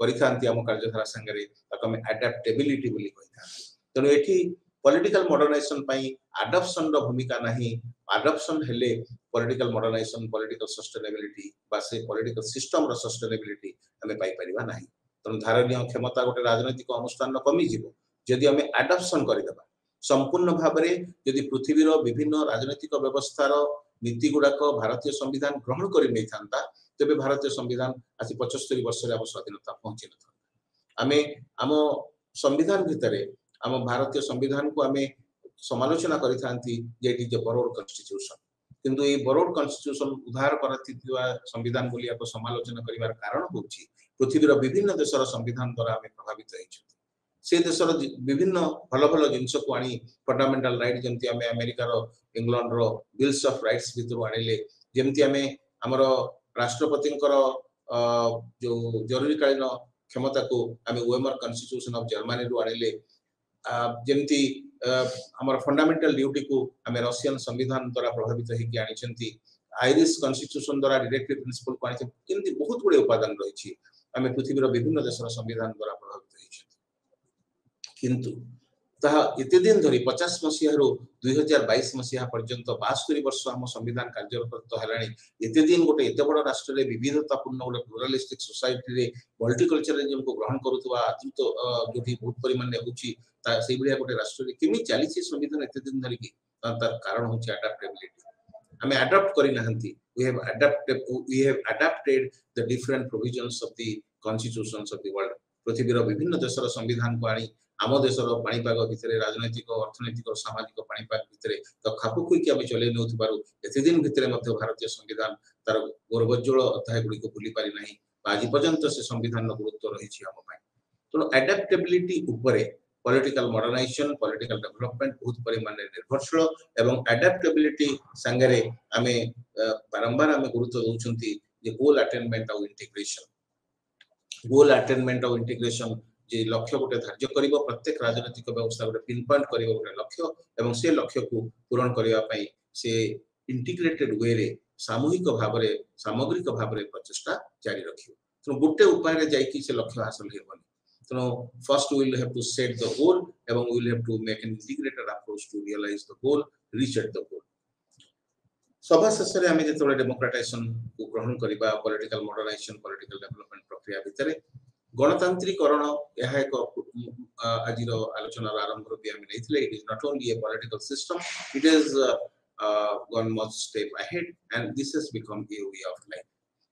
[SPEAKER 1] करिथांती हम कार्यधारा संगरे ताको हम अडैप्टेबिलिटी बोली कहिथा तनो एठी पॉलिटिकल मॉडर्नाइजेशन पई अडॉप्शन रो भूमिका नाही अडॉप्शन हेले पॉलिटिकल मॉडर्नाइजेशन पॉलिटिकल सस्टेनेबिलिटी बा से पॉलिटिकल सिस्टम रो सस्टेनेबिलिटी हमें पाई परिबा नाही तनो धारणीय क्षमता गोटे राजनैतिक अनुष्ठान न कमी जीवो जदि हमें अडॉप्शन करि देबा संपूर्ण भाबरे जदि पृथ्वी रो विभिन्न राजनैतिक व्यवस्था रो नीति गुडा को भारतीय संविधान ग्रहण करि नै थांता तबे भारतीय संविधान आसी 75 वर्ष रे अब स्वाधीनता पहुंची न आमे हम संविधान भितरे हम भारतीय संविधान को हमें समालोचना करि थांती जेटी जे बरोड कॉन्स्टिट्यूशन किंतु ए बरोड कॉन्स्टिट्यूशन उद्धार करथिवा संविधान बोली आप समालोचना करिवार कारण होची पृथ्वी रो विभिन्न देशर संविधान द्वारा हमें प्रभावित रहिछु से देशर विभिन्न भलो भलो जिंस को आनी फंडामेंटल राइट जेमति हमें अमेरिका रो इंग्लैंड रो बिल्स ऑफ राइट्स भितर आनिले जेमति हमें हमरो राष्ट्रपतिंकर जो जरूरीकालीन क्षमता को हमें वेमर कॉन्स्टिट्यूशन ऑफ जर्मनी रो आनिले जेमति हमर फंडामेंटल ड्यूटी को हमें रशियन संविधान द्वारा प्रभावित है कि आनिछंती आयरिश कॉन्स्टिट्यूशन द्वारा डायरेक्टिव प्रिंसिपल को आनिछ जेमति बहुत गुडे उपादान रहिछि हमें पृथ्वी रो विभिन्न देशर संविधान द्वारा प्रभावित होइछि किंतु ताहा एते दिन धरी 50 मसिया रो 2022 मसिया पर्यंत 72 वर्ष हम संविधान कार्यरत हलाणी एते दिन गोटे एते बड़ राष्ट्र रे विविधतापूर्ण गोटे प्लुरालिस्टिक सोसाइटी रे मल्टीकल्चरलिज्म को ग्रहण करूतवा आदित जोठी बहुत परिमाण ने होची ता सेही बलिया गोटे राष्ट्र रे किमि चालीछि संविधान एते दिन धरी कि तार कारण होची अडॉप्टेबिलिटी हमें अडॉप्ट करि नाहंती we have adapted the different provisions of the constitutions of the world. पृथ्वीर विभिन्न देशर संविधान को आनी आम देशर पाणीपाग भितर राजनैतिक अर्थनैतिक सामाजिक पाणीपाग भितर तो खाप खुईक आम चलई नौथबारु एते दिन भितर भारतीय संविधान तार गौरवोज्वल अध्याय गुड़ी को भूली पारि नाही आज पर्यंत से संविधान गुरुत्व रही आम तेणु एडाप्टेबिलिटी उपरे पॉलिटिकल मॉडर्नाइजेशन पॉलिटिकल डेवलपमेंट बहुत परिमाण निर्भरशील एवं एडाप्टेबिलिटी संगे आम बारंबार आम गुरुत्व दौरान गोल अटेनमेंट और इंटीग्रेशन गोल अटेनमेंट और इंटीग्रेशन जे लक्ष्य गोटे धार्य कर प्रत्येक राजनीतिक व्यवस्था गोटे पिन पॉइंट कर गोटे लक्ष्य एवं से लक्ष्य को पूरण करने से इंटीग्रेटेड वे रे सामूहिक भाव में सामग्रिक भाव में प्रचेषा जारी रखियो तेणु गोटे उपाय जाइए से लक्ष्य हासिल होबनी तेणु first we will have to set the goal एवं we will have to make an integrated approach to realise the goal reach at the goal सभा शेष में आम जो डेमोक्रेटाइजेशन को ग्रहण करवा पॉलिटिकल मॉडर्नाइजेशन पॉलिटिकल डेवलपमेंट प्रक्रिया भितर गणतांत्रिकरण यह एक आज आलोचनार आरंभ भी आम नहीं it is not only A political system it is one much step ahead and this has become a way of life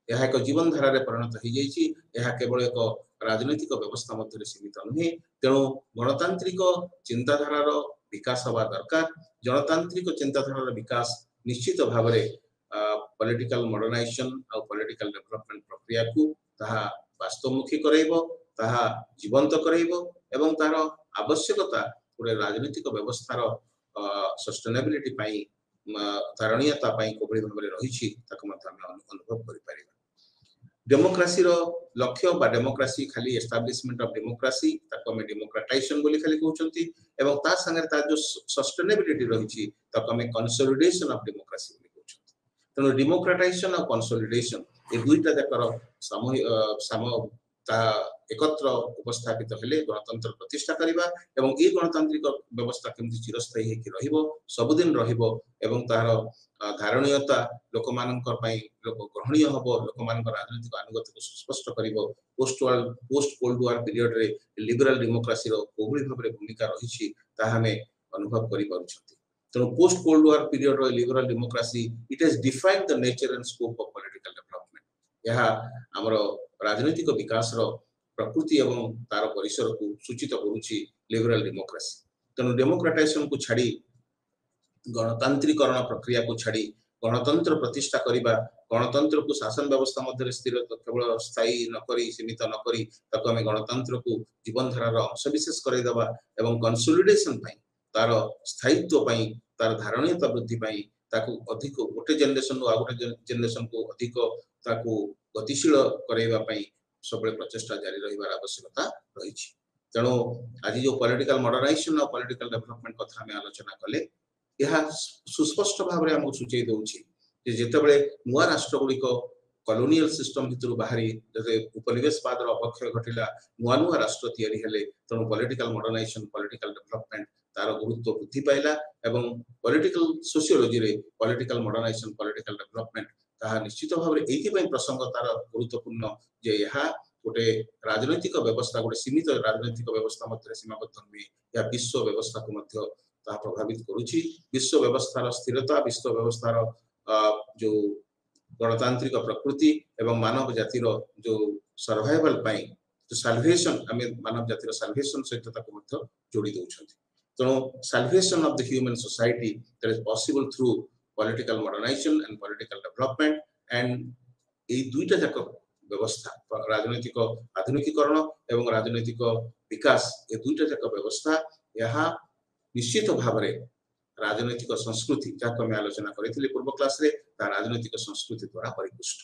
[SPEAKER 1] यह एक जीवन धारा रे परिणत हो जाइए यह केवल एक राजनैतिक व्यवस्था मध्य सीमित नुहे तेणु गणतांत्रिक चिंताधारार विकास हवा दरकार जनतांत्रिक चिंताधारार विकास निश्चित भाव में पॉलिटिकल मॉडर्नाइजेशन और पॉलिटिकल डेवलपमेंट प्रक्रिया को ताहा वास्तवमुखी करैबो ताहा जीवंत करैबो एवं तार आवश्यकता पूरे राजनीतिक व्यवस्थार सस्टेनेबिलिटी पाई धारणीयता पाई कोबड़ी भाव में रही अनुभव कर डेमोक्रेसी रो लक्ष्य बा डेमोक्रेसी खाली एस्टाब्लिशमेंट ऑफ डेमोक्रेसी ताको हम डेमोक्रेटाइजेशन बोली खाली कहउचंती एवं ता संगे ता जो सस्टेनेबिलिटी रही ताको हम कंसोलिडेशन ऑफ डेमोक्रेसी बोली कहउचंती तेणु डेमोक्रेटाइजेशन और कंसोलिडेशन ए दुईटा जाकर सामूहिक एकत्र उपस्थापित हेले गणतंत्र प्रतिष्ठा करिबा एवं ए गणतांत्रिक व्यवस्था केमति चिरस्थायी हेकि रहिबो सबुदिन रहिबो एवं तार धारणीयता लोक मानकर पई लोक ग्रहणीय हबो लोक मानकर राजनीतिक अनुगत को स्पष्ट करिबो पोस्ट कोल्ड वार पीरियड रे लिबरल डेमोक्रेसी रो कोबळी भाबरे भूमिका रहिछि ता हमें अनुभव करि पारुछथि तेणु पोस्ट कोल्ड वार पीरियड रो liberal democracy it has defined the nature and scope of political development यह हमरो राजनीतिक विकास रो प्रकृति एवं तार परिसर को सूचित करुछि लिबरल डेमोक्रेसी तेणु डेमोक्रेटाइजेशन को छाड़ी गणतांत्रिकरण प्रक्रिया को छाड़ी गणतंत्र प्रतिष्ठा करिबा गणतंत्र को शासन व्यवस्था मध्य स्थिर केवल स्थायी न करी सीमित न करी ताको हम गणतंत्र को जीवन धारार अंश विशेष कर देबा एवं कंसोलिडेशन पई तार स्थायित्व पई तार धारणीयता वृद्धि पई ताको अधिक गोटे जनरेशन आ गोटे जनरेशन को अधिक ताको गतिशील करैबा पई सबले प्रचेष्टा जारी रहिबार आवश्यकता रही तेणु आज जो पॉलिटिकल मॉडर्नाइजेशन और पॉलिटिकल डेवलपमेंट कथा हम आलोचना कले यह सुस्पष्ट भाव में आमको सूचई दउछि जे जेतेबेले नुआ राष्ट्र गुड़िक कॉलोनियल सिस्टम भितर बाहरी जते उपनिवेशवाद अवक्षय घटिला नुआ नुआ राष्ट्र तैयारी हेले तेणु पॉलिटिकल मॉडर्नाइजेशन पॉलिटिकल डेवलपमेंट तार गुरुत्व वृद्धि पाइला एवं पॉलिटिकल सोशियोलॉजी रे पॉलिटिकल मॉडर्नाइजेशन पॉलिटिकल डेवलपमेंट ताहा निश्चित भाव में एथि प्रसंग तार गुरुत्वपूर्ण जे यह गोटे राजनैतिक व्यवस्था गोटे सीमित राजनैतिक व्यवस्था मध्य सीमाबद्ध नुहे यह विश्व व्यवस्था को मध्य ताहा प्रभावित करुछि विश्व व्यवस्थार स्थिरता विश्व व्यवस्थार जो गणतांत्रिक प्रकृति एवं मानव जातिर जो सर्वाइवल पाई जो साल्वेशन आम मानव जातिर साल्वेशन सहित ताको मध्य जोड़ी दउछंती तेणु salvation of the human society that is possible through political modernisation and political development and ए दुईटा जाक व्यवस्था राजनैतिक आधुनिकीकरण एवं राजनैतिक विकास ए दुईटा जाक व्यवस्था यहाँ निश्चित भाव में राजनैतिक संस्कृति जहाँ आम आलोचना करी पूर्व क्लास रे राजनैतिक संस्कृति द्वारा परिपुष्ट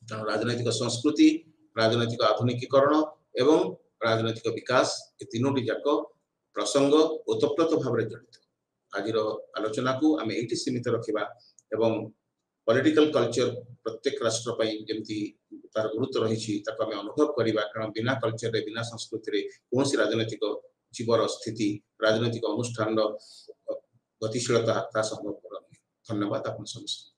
[SPEAKER 1] तेणु राजनैतिक संस्कृति राजनैतिक आधुनिकीकरण एवं राजनैतिक विकास ए तीनोटी जाक प्रसंग ओतप्रोत भाव में जड़ित आज आलोचना को आम ये सीमित रखा एवं पॉलिटिकल कल्चर प्रत्येक राष्ट्र जमी तार गुरुत्व रही आम अनुभव करवा कारण बिना कल्चर रे बिना संस्कृति रे कौन राजनैतिक जीवर स्थिति राजनैतिक अनुष्ठान गतिशीलता संभव। धन्यवाद आप समस्त।